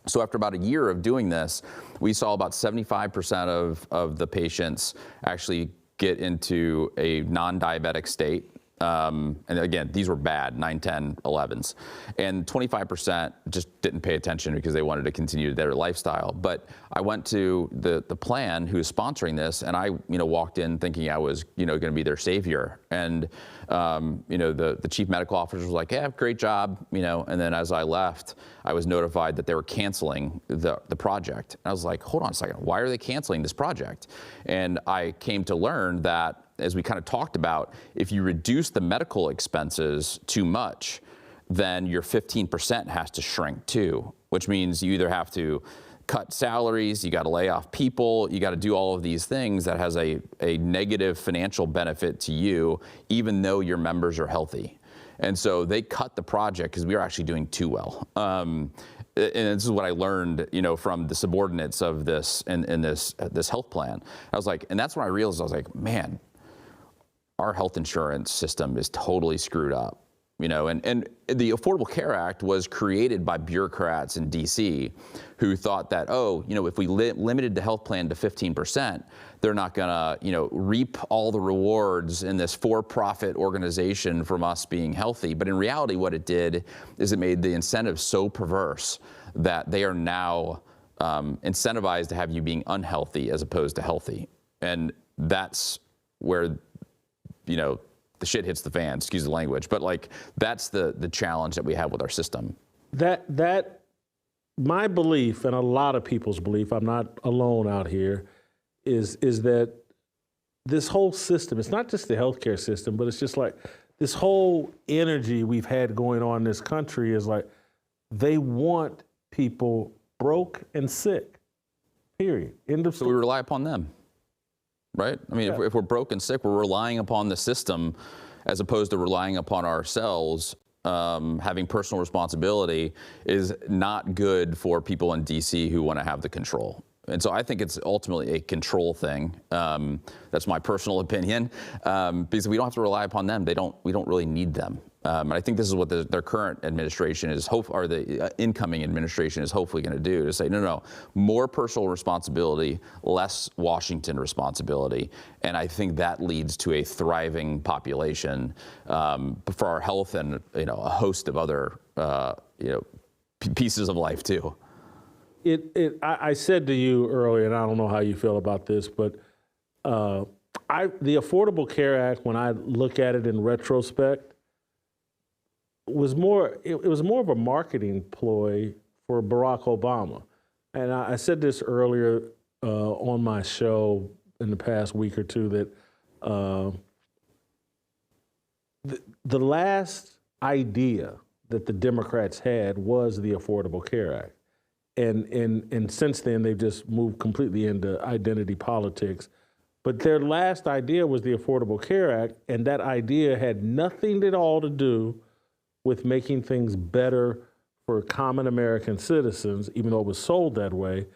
So after about a year of doing this, we saw about 75% of the patients actually get into a non-diabetic state. And again, these were bad, 9, 10, 11s. And 25% just didn't pay attention because they wanted to continue their lifestyle. But I went to the plan who was sponsoring this, and I walked in thinking I was going to be their savior. And the chief medical officer was like, yeah, great job, and then as I left, I was notified that they were canceling the project. And I was like, hold on a second, why are they canceling this project? And I came to learn that, as we kind of talked about, if you reduce the medical expenses too much, then your 15% has to shrink too, which means you either have to cut salaries, you got to lay off people, you got to do all of these things that has a negative financial benefit to you, even though your members are healthy. And so they cut the project because we were actually doing too well. And this is what I learned, from the subordinates of this in this health plan. I was like, and that's when I realized, I was like, man, our health insurance system is totally screwed up, and the Affordable Care Act was created by bureaucrats in DC who thought that, if we limited the health plan to 15%, they're not gonna, reap all the rewards in this for-profit organization from us being healthy. But in reality, what it did is it made the incentive so perverse that they are now incentivized to have you being unhealthy as opposed to healthy. And that's where the shit hits the fan, excuse the language, but that's the challenge that we have with our system. That my belief, and a lot of people's belief, I'm not alone out here, is that this whole system, it's not just the healthcare system, but it's just like this whole energy we've had going on in this country is like, they want people broke and sick, period. End of story. So we rely upon them. Right? I mean, if we're broke and sick, we're relying upon the system as opposed to relying upon ourselves. Having personal responsibility is not good for people in DC who want to have the control. And so I think it's ultimately a control thing. That's my personal opinion, because we don't have to rely upon them. We don't really need them. And I think this is what their current administration is, or the incoming administration is hopefully going to do, to say, no, more personal responsibility, less Washington responsibility. And I think that leads to a thriving population for our health and a host of other pieces of life too. I said to you earlier, and I don't know how you feel about this, but the Affordable Care Act, when I look at it in retrospect, it was more of a marketing ploy for Barack Obama. And I said this earlier on my show in the past week or two, that the last idea that the Democrats had was the Affordable Care Act. And since then, they've just moved completely into identity politics. But their last idea was the Affordable Care Act, and that idea had nothing at all to do with making things better for common American citizens, even though it was sold that way.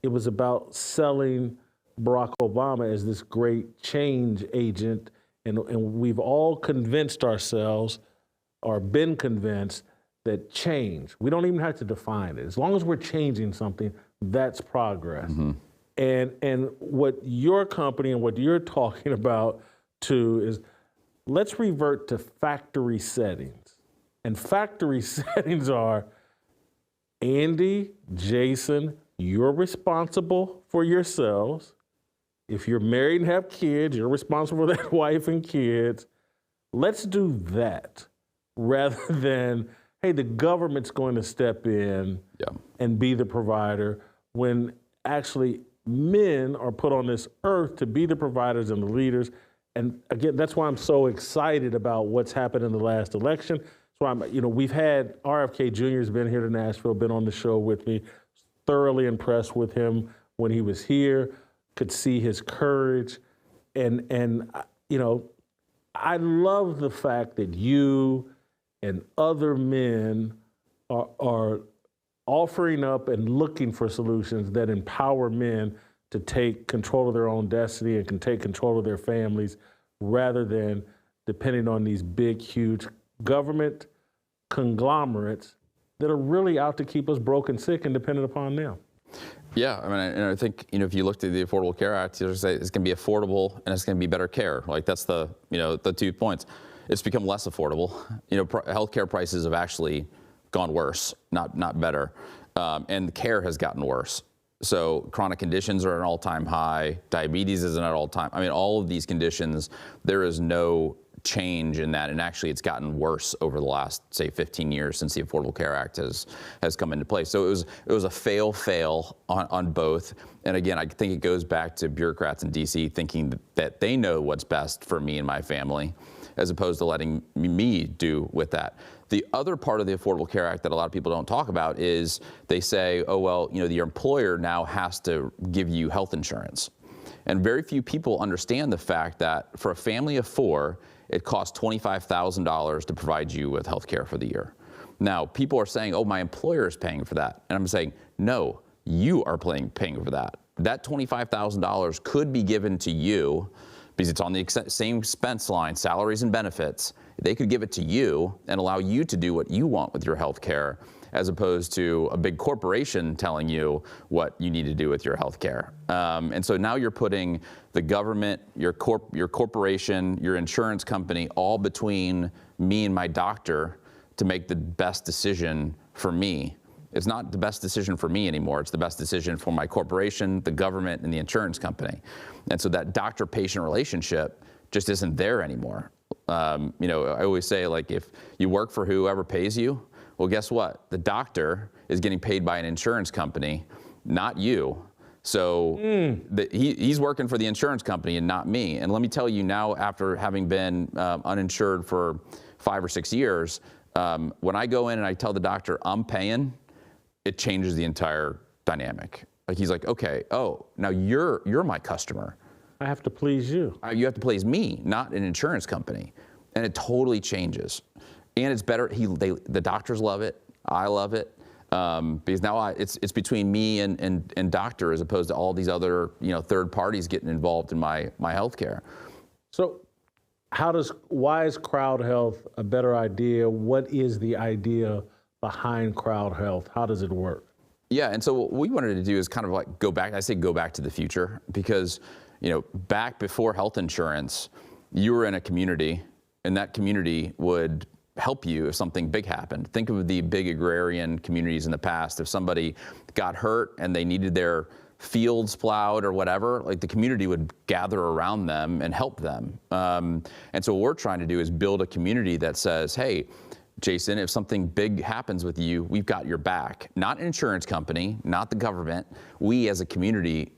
It was about selling Barack Obama as this great change agent, and we've all convinced ourselves, or been convinced, that change, we don't even have to define it. As long as we're changing something, that's progress. Mm-hmm. And what your company and what you're talking about too is, let's revert to factory settings. And factory settings are, Andy, Jason, you're responsible for yourselves. If you're married and have kids, you're responsible for that wife and kids. Let's do that rather than, hey, the government's going to step in and be the provider, when actually men are put on this earth to be the providers and the leaders. And again, that's why I'm so excited about what's happened in the last election. So we've had RFK Jr. has been here to Nashville, been on the show with me, thoroughly impressed with him when he was here, could see his courage. And I love the fact that you and other men are offering up and looking for solutions that empower men to take control of their own destiny and can take control of their families rather than depending on these big, huge government conglomerates that are really out to keep us broke and sick and dependent upon them. Yeah, I mean, and I think, if you looked at the Affordable Care Act, it's going to be affordable and it's going to be better care. Like that's the 2 points. It's become less affordable. Healthcare prices have actually gone worse, not better, and the care has gotten worse. So chronic conditions are at an all-time high. Diabetes is at an all-time. I mean, all of these conditions, there is no change in that, and actually it's gotten worse over the last, say, 15 years since the Affordable Care Act has come into place. So it was a fail on both. And again, I think it goes back to bureaucrats in DC thinking that they know what's best for me and my family, as opposed to letting me do with that. The other part of the Affordable Care Act that a lot of people don't talk about is they say, oh, well, your employer now has to give you health insurance. And very few people understand the fact that for a family of 4, it costs $25,000 to provide you with health care for the year. Now, people are saying, oh, my employer is paying for that. And I'm saying, no, you are paying for that. That $25,000 could be given to you because it's on the same expense line, salaries and benefits. They could give it to you and allow you to do what you want with your health care, as opposed to a big corporation telling you what you need to do with your health care. And so now you're putting the government, your corporation, your insurance company, all between me and my doctor to make the best decision for me. It's not the best decision for me anymore. It's the best decision for my corporation, the government, and the insurance company. And so that doctor-patient relationship just isn't there anymore. I always say, like, if you work for whoever pays you, well, guess what? The doctor is getting paid by an insurance company, not you. So he's working for the insurance company and not me. And let me tell you now, after having been uninsured for 5 or 6 years, when I go in and I tell the doctor I'm paying, it changes the entire dynamic. Like he's like, okay, oh, now you're my customer. I have to please you. You have to please me, not an insurance company. And it totally changes. And it's better, the doctors love it, I love it, because now it's between me and doctor, as opposed to all these other third parties getting involved in my healthcare. So why is CrowdHealth a better idea? What is the idea behind CrowdHealth? How does it work? Yeah, and so what we wanted to do is kind of like go back to the future, because back before health insurance, you were in a community, and that community would help you if something big happened. Think of the big agrarian communities in the past. If somebody got hurt and they needed their fields plowed or whatever, like the community would gather around them and help them. And so what we're trying to do is build a community that says, hey, Jason, if something big happens with you, we've got your back. Not an insurance company, not the government. We as a community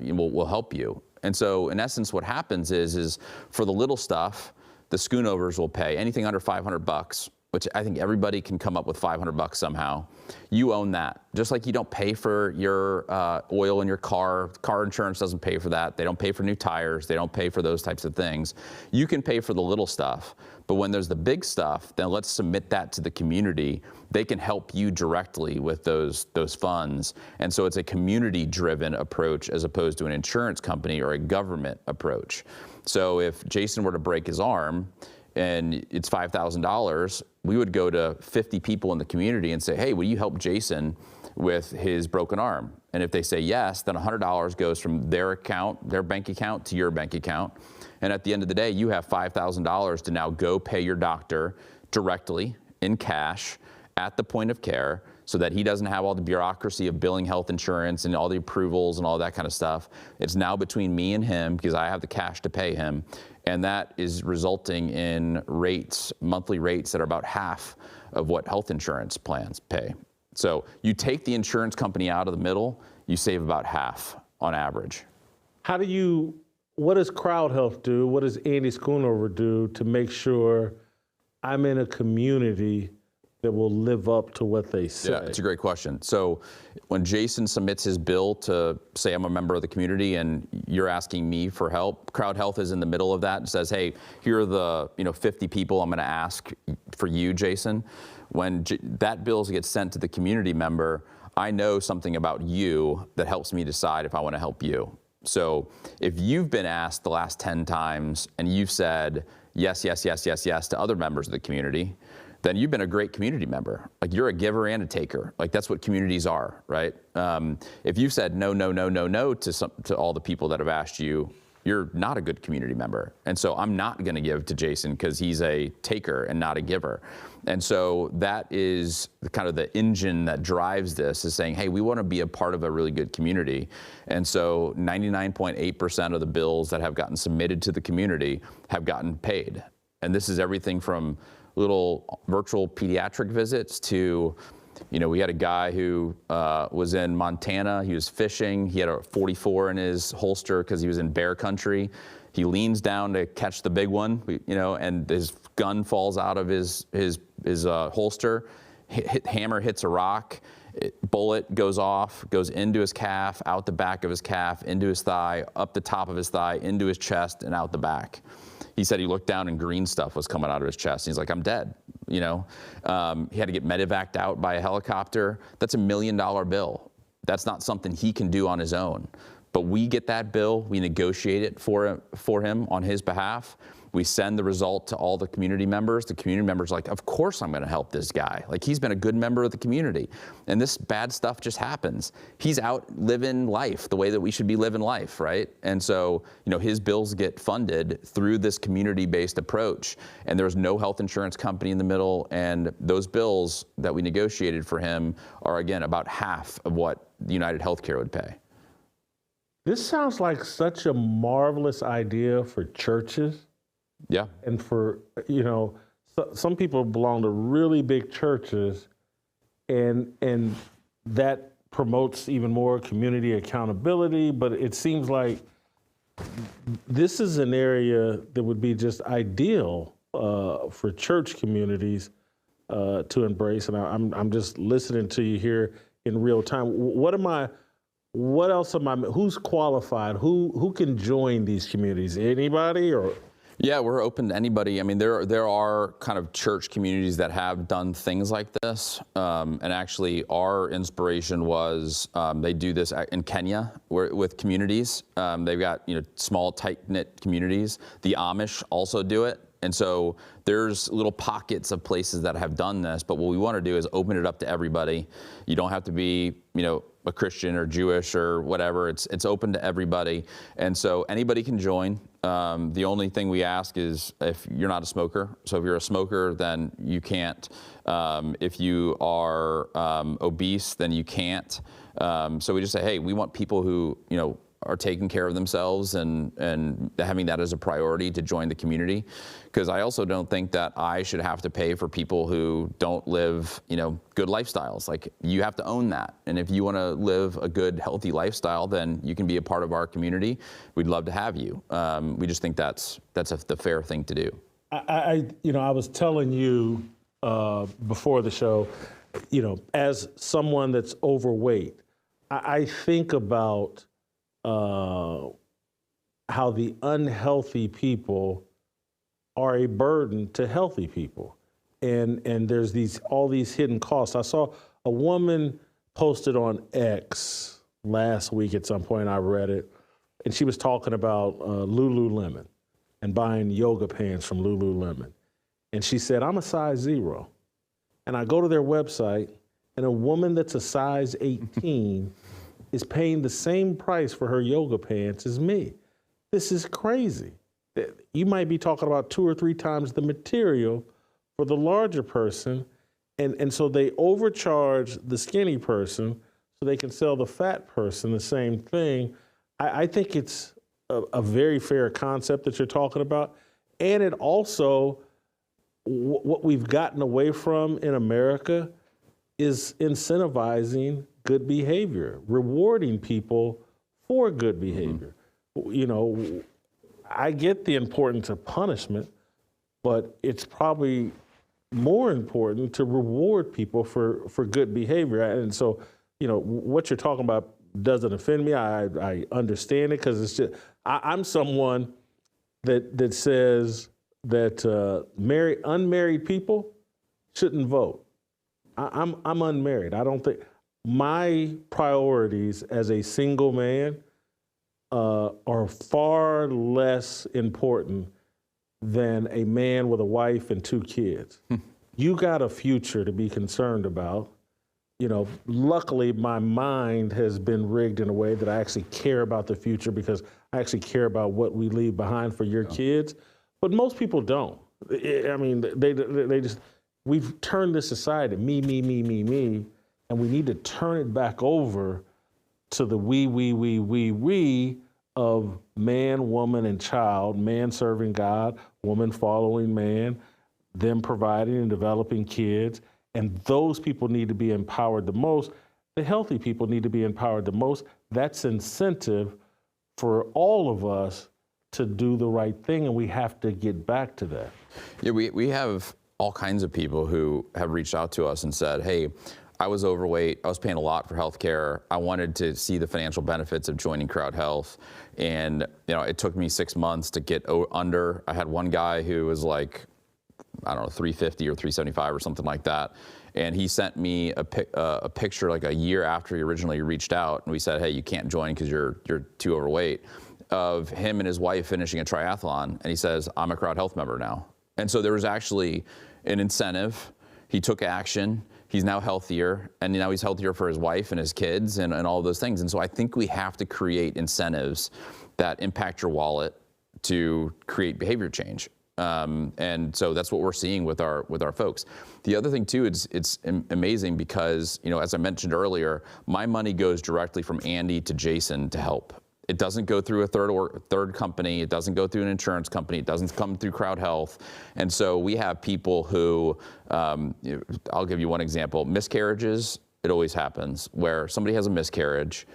will help you. And so in essence, what happens is for the little stuff, the schoonovers will pay anything under $500, which I think everybody can come up with $500 somehow. You own that. Just like you don't pay for your oil in your car. Car insurance doesn't pay for that. They don't pay for new tires. They don't pay for those types of things. You can pay for the little stuff. But when there's the big stuff, then let's submit that to the community. They can help you directly with those funds. And so it's a community-driven approach as opposed to an insurance company or a government approach. So if Jason were to break his arm and it's $5,000, we would go to 50 people in the community and say, hey, will you help Jason with his broken arm? And if they say yes, then $100 goes from their bank account to your bank account. And at the end of the day, you have $5,000 to now go pay your doctor directly in cash at the point of care, so that he doesn't have all the bureaucracy of billing health insurance and all the approvals and all that kind of stuff. It's now between me and him because I have the cash to pay him. And that is resulting in monthly rates that are about half of what health insurance plans pay. So you take the insurance company out of the middle, you save about half on average. What does CrowdHealth do? What does Andy Schoonover do to make sure I'm in a community that will live up to what they say? Yeah, it's a great question. So when Jason submits his bill to say I'm a member of the community and you're asking me for help, CrowdHealth is in the middle of that and says, hey, here are the 50 people I'm going to ask for you, Jason. When that bill gets sent to the community member, I know something about you that helps me decide if I want to help you. So if you've been asked the last 10 times and you've said yes, yes, yes, yes, yes to other members of the community, then you've been a great community member. Like, you're a giver and a taker. Like, that's what communities are, right? If you've said no, no, no, no, no to all the people that have asked you, you're not a good community member. And so I'm not going to give to Jason because he's a taker and not a giver. And so that is kind of the engine that drives this, is saying, hey, we want to be a part of a really good community. And so 99.8% of the bills that have gotten submitted to the community have gotten paid. And this is everything from little virtual pediatric visits to, you know, we had a guy who was in Montana. He was fishing. He had a 44 in his holster because he was in bear country. He leans down to catch the big one, you know, and his gun falls out of his holster. Hammer hits a rock. Bullet goes off, goes into his calf, out the back of his calf, into his thigh, up the top of his thigh, into his chest, and out the back. He said he looked down and green stuff was coming out of his chest. He's like, I'm dead, you know? He had to get medevaced out by a helicopter. That's $1 million bill. That's not something he can do on his own. But we get that bill, we negotiate it for him on his behalf. We send the result to all the community members. The community members are like, of course I'm gonna help this guy. Like, he's been a good member of the community. And this bad stuff just happens. He's out living life the way that we should be living life, right? And so, you know, his bills get funded through this community-based approach. And there's no health insurance company in the middle. And those bills that we negotiated for him are, again, about half of what United Healthcare would pay. This sounds like such a marvelous idea for churches. Yeah. And for, you know, some people belong to really big churches, and that promotes even more community accountability. But it seems like this is an area that would be just ideal for church communities to embrace. And I'm just listening to you here in real time. What else am I? Who's qualified? Who can join these communities? Anybody or? Yeah, we're open to anybody. I mean, there are kind of church communities that have done things like this. And actually, our inspiration was they do this in Kenya with communities. They've got, you know, small, tight-knit communities. The Amish also do it. And so there's little pockets of places that have done this. But what we want to do is open it up to everybody. You don't have to be, you know, a Christian or Jewish or whatever. It's open to everybody. And so anybody can join. The only thing we ask is if you're not a smoker. So if you're a smoker, then you can't. If you are obese, then you can't. So we just say, hey, we want people who, you know, are taking care of themselves and having that as a priority to join the community. Because I also don't think that I should have to pay for people who don't live, you know, good lifestyles. Like, you have to own that. And if you want to live a good, healthy lifestyle, then you can be a part of our community. We'd love to have you. We just think that's the fair thing to do. I was telling you before the show, you know, as someone that's overweight, I think about how the unhealthy people are a burden to healthy people. And there's all these hidden costs. I saw a woman posted on X last week at some point, I read it, and she was talking about Lululemon and buying yoga pants from Lululemon. And she said, I'm a size 0. And I go to their website, and a woman that's a size 18 is paying the same price for her yoga pants as me. This is crazy. You might be talking about 2 or 3 times the material for the larger person, and so they overcharge the skinny person so they can sell the fat person the same thing. I think it's a very fair concept that you're talking about, and it also, what we've gotten away from in America is incentivizing good behavior, rewarding people for good behavior. You know, I get the importance of punishment, but it's probably more important to reward people for good behavior. And so, you know, what you're talking about doesn't offend me. I understand it, because it's just, I'm someone that says that unmarried people shouldn't vote. I'm unmarried. I don't think, my priorities as a single man are far less important than a man with a wife and 2 kids. You got a future to be concerned about. You know, luckily my mind has been rigged in a way that I actually care about the future because I actually care about what we leave behind for your kids. But most people don't. I mean, they just, we've turned this society, me, and we need to turn it back over to the we of man, woman, and child, man serving God, woman following man, them providing and developing kids. And those people need to be empowered the most. The healthy people need to be empowered the most. That's incentive for all of us to do the right thing, and we have to get back to that. Yeah, we have all kinds of people who have reached out to us and said, hey, I was overweight, I was paying a lot for healthcare, I wanted to see the financial benefits of joining CrowdHealth, and it took me 6 months to get under. I had one guy who was like, I don't know, 350 or 375 or something like that. And he sent me a picture like a year after he originally reached out, and we said, hey, you can't join because you're too overweight, of him and his wife finishing a triathlon. And he says, I'm a CrowdHealth member now. And so there was actually an incentive. He took action. He's now healthier, and now he's healthier for his wife and his kids and all those things. And so I think we have to create incentives that impact your wallet to create behavior change. And so that's what we're seeing with our folks. The other thing too, it's amazing because, as I mentioned earlier, my money goes directly from Andy to Jason to help. It doesn't go through a third company. It doesn't go through an insurance company. It doesn't come through CrowdHealth. And so we have people who, I'll give you one example. Miscarriages, it always happens where somebody has a miscarriage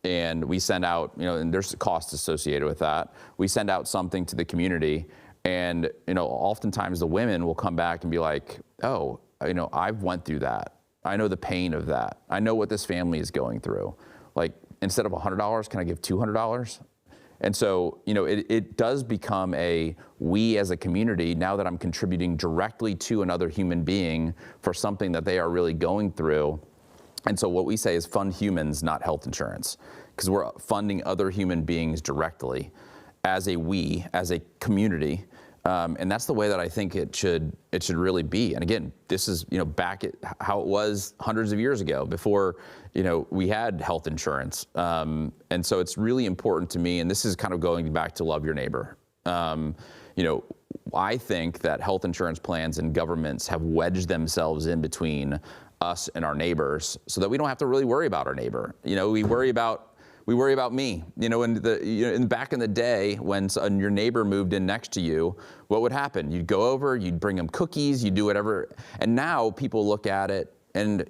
and we send out, and there's costs associated with that. We send out something to the community, and oftentimes the women will come back and be like, oh, I've went through that. I know the pain of that. I know what this family is going through. Like, instead of $100, can I give $200? And so, it does become we as a community, now that I'm contributing directly to another human being for something that they are really going through. And so what we say is fund humans, not health insurance, because we're funding other human beings directly as a community. And that's the way that I think it should really be. And again, this is back at how it was hundreds of years ago before we had health insurance. And so it's really important to me, and this is kind of going back to love your neighbor. I think that health insurance plans and governments have wedged themselves in between us and our neighbors so that we don't have to really worry about our neighbor. We worry about me. Back in the day when your neighbor moved in next to you, what would happen? You'd go over, you'd bring them cookies, you'd do whatever. And now people look at it, and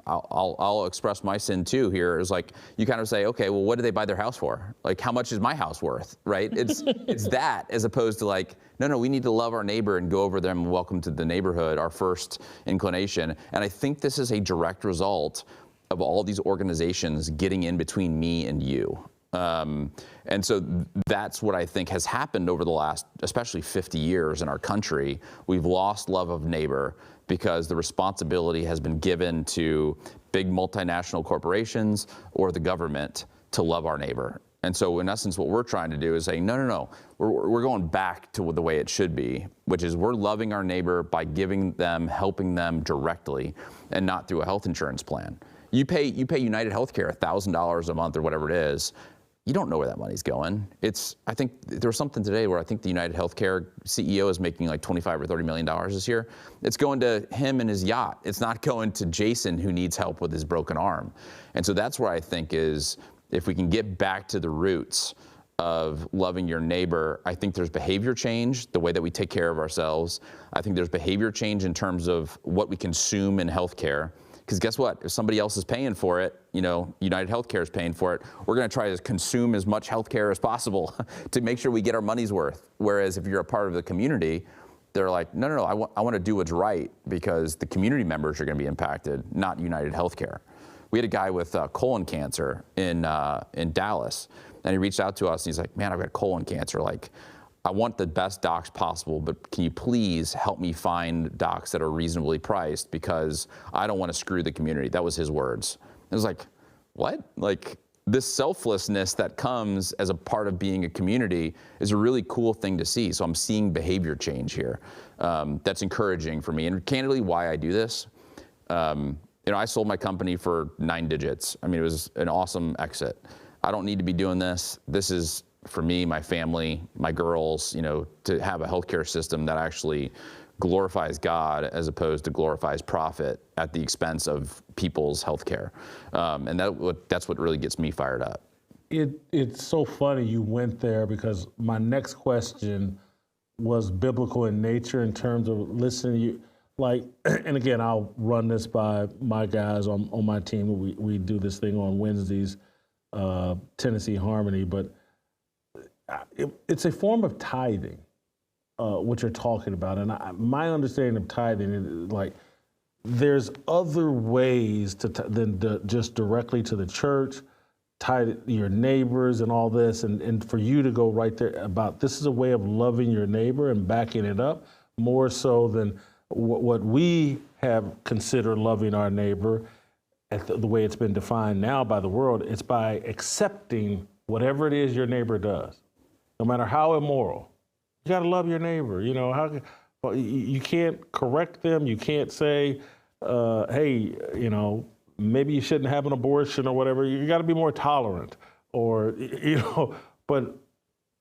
I'll express my sin too here, is like, you kind of say, okay, well, what did they buy their house for? Like, how much is my house worth, right? It's that, as opposed to like, no, we need to love our neighbor and go over them and welcome to the neighborhood, our first inclination. And I think this is a direct result of all these organizations getting in between me and you. And so that's what I think has happened over the last, especially 50 years in our country. We've lost love of neighbor because the responsibility has been given to big multinational corporations or the government to love our neighbor. And so in essence, what we're trying to do is say, no, we're going back to the way it should be, which is we're loving our neighbor by giving them, helping them directly, and not through a health insurance plan. You pay United Healthcare $1,000 a month or whatever it is. You don't know where that money's going. I think there was something today where I think the United Healthcare CEO is making like $25 or $30 million this year. It's going to him and his yacht. It's not going to Jason, who needs help with his broken arm. And so that's where I think is, if we can get back to the roots of loving your neighbor, I think there's behavior change, the way that we take care of ourselves. I think there's behavior change in terms of what we consume in healthcare. Because guess what? If somebody else is paying for it, United Healthcare is paying for it, we're going to try to consume as much healthcare as possible to make sure we get our money's worth. Whereas if you're a part of the community, they're like, no, I want to do what's right, because the community members are going to be impacted, not United Healthcare. We had a guy with colon cancer in Dallas, and he reached out to us and he's like, man, I've got colon cancer. Like, I want the best docs possible, but can you please help me find docs that are reasonably priced, because I don't want to screw the community. That was his words. It was like, what? Like, this selflessness that comes as a part of being a community is a really cool thing to see. So I'm seeing behavior change here. That's encouraging for me. And candidly, why I do this, I sold my company for 9 digits. I mean, it was an awesome exit. I don't need to be doing this. This is, for me, my family, my girls, to have a healthcare system that actually glorifies God as opposed to glorifies profit at the expense of people's healthcare. And that's what really gets me fired up. It's so funny you went there, because my next question was biblical in nature in terms of listening. And again, I'll run this by my guys on my team. We do this thing on Wednesdays, Tennessee Harmony, but it's a form of tithing. What you're talking about. And my understanding of tithing is like, there's other ways than just directly to the church, tithe your neighbors and all this. And for you to go right there about this is a way of loving your neighbor and backing it up more so than what we have considered loving our neighbor, the way it's been defined now by the world. It's by accepting whatever it is your neighbor does, no matter how immoral. You got to love your neighbor. You can't correct them. You can't say, hey, maybe you shouldn't have an abortion or whatever. You got to be more tolerant, but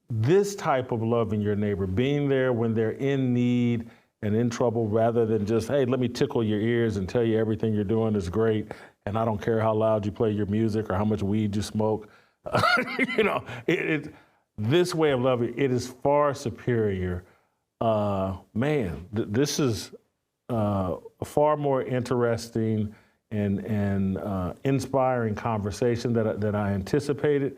this type of loving your neighbor, being there when they're in need and in trouble, rather than just, hey, let me tickle your ears and tell you everything you're doing is great, and I don't care how loud you play your music or how much weed you smoke. This way of loving, it is far superior. This is a far more interesting and inspiring conversation that I anticipated.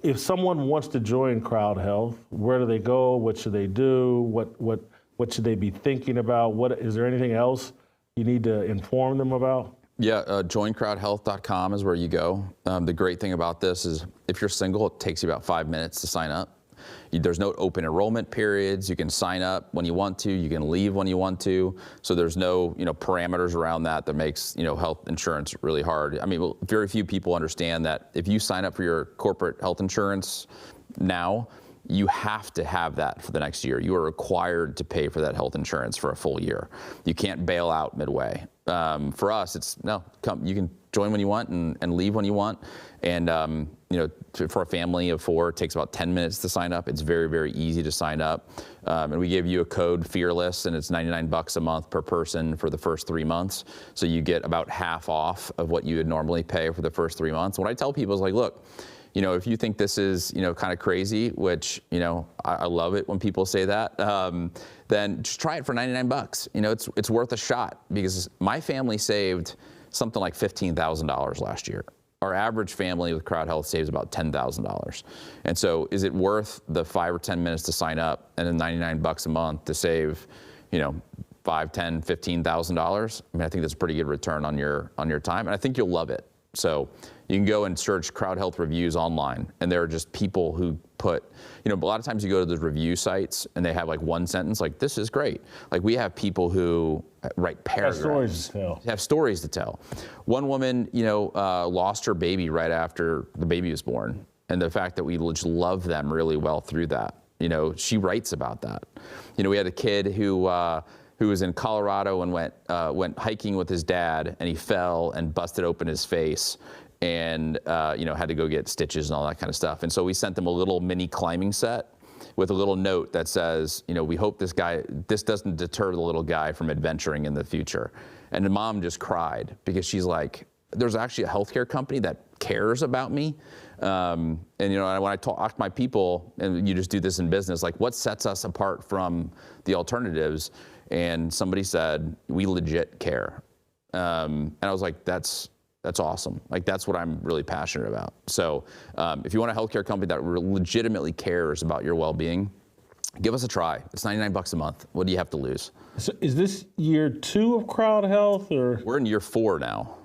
If someone wants to join CrowdHealth, where do they go? What should they do? What should they be thinking about? Is there anything else you need to inform them about? Yeah, joincrowdhealth.com is where you go. The great thing about this is if you're single, it takes you about 5 minutes to sign up. There's no open enrollment periods. You can sign up when you want to. You can leave when you want to. So there's no parameters around that makes health insurance really hard. I mean, very few people understand that if you sign up for your corporate health insurance now, you have to have that for the next year. You are required to pay for that health insurance for a full year. You can't bail out midway. For us, you can join when you want and leave when you want. And for a family of 4, it takes about 10 minutes to sign up. It's very, very easy to sign up. And we give you a code FEARLESS, and it's $99 a month per person for the first 3 months. So you get about half off of what you would normally pay for the first 3 months. What I tell people is like, look, if you think this is, kind of crazy, which, I love it when people say that, then just try it for $99. It's worth a shot, because my family saved something like $15,000 last year. Our average family with CrowdHealth saves about $10,000. And so is it worth the 5 or 10 minutes to sign up and then $99 a month to save, $5, $10, $15,000? I mean, I think that's a pretty good return on your time, and I think you'll love it. So you can go and search CrowdHealth reviews online, and there are just people who put, a lot of times you go to the review sites and they have like one sentence, like, this is great. Like, we have people who write paragraphs. Have stories to tell. One woman, lost her baby right after the baby was born, and the fact that we just love them really well through that. She writes about that. We had a kid who was in Colorado and went hiking with his dad, and he fell and busted open his face, and had to go get stitches and all that kind of stuff. And so we sent them a little mini climbing set with a little note that says, we hope this doesn't deter the little guy from adventuring in the future. And the mom just cried, because she's like, there's actually a healthcare company that cares about me. And when I talk to my people, and you just do this in business, like, what sets us apart from the alternatives? And somebody said, we legit care. And I was like, that's awesome. Like, that's what I'm really passionate about. So if you want a healthcare company that legitimately cares about your well-being, give us a try. It's $99 a month. What do you have to lose? So is this year 2 of CrowdHealth, or? We're in year 4 now.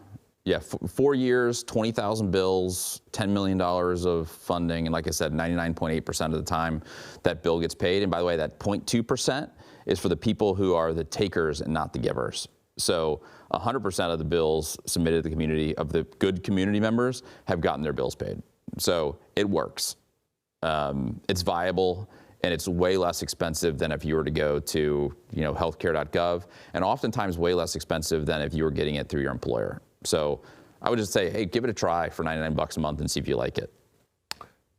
Yeah, 4 years, 20,000 bills, $10 million of funding. And like I said, 99.8% of the time that bill gets paid. And by the way, that 0.2% is for the people who are the takers and not the givers. So 100% of the bills submitted to the community, of the good community members, have gotten their bills paid. So it works. It's viable, and it's way less expensive than if you were to go to, healthcare.gov, and oftentimes way less expensive than if you were getting it through your employer. So I would just say, hey, give it a try for $99 a month and see if you like it.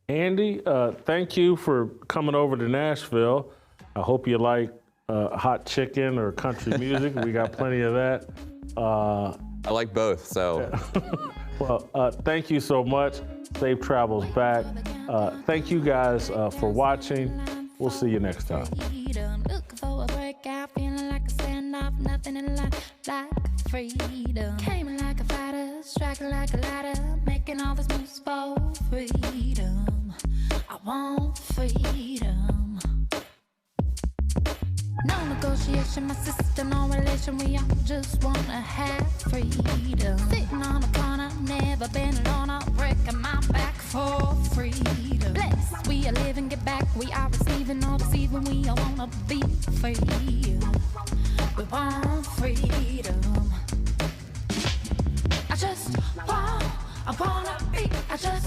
Andy, thank you for coming over to Nashville. I hope you like hot chicken or country music. We got plenty of that. I like both, so. Well, thank you so much. Safe travels back. Thank you guys for watching. We'll see you next time. Looking for a breakout, feeling like a standoff, nothing in life like freedom. Came like a fighter, striking like a ladder, making all these moves for freedom. I want freedom. No negotiation, my system, no relation. We all just wanna have freedom. Sitting on a corner, never been alone. I'm breaking my back for freedom. Blessed, we are living, get back. We are receiving, all deceiving. We all wanna be free. We want freedom. I wanna be. I just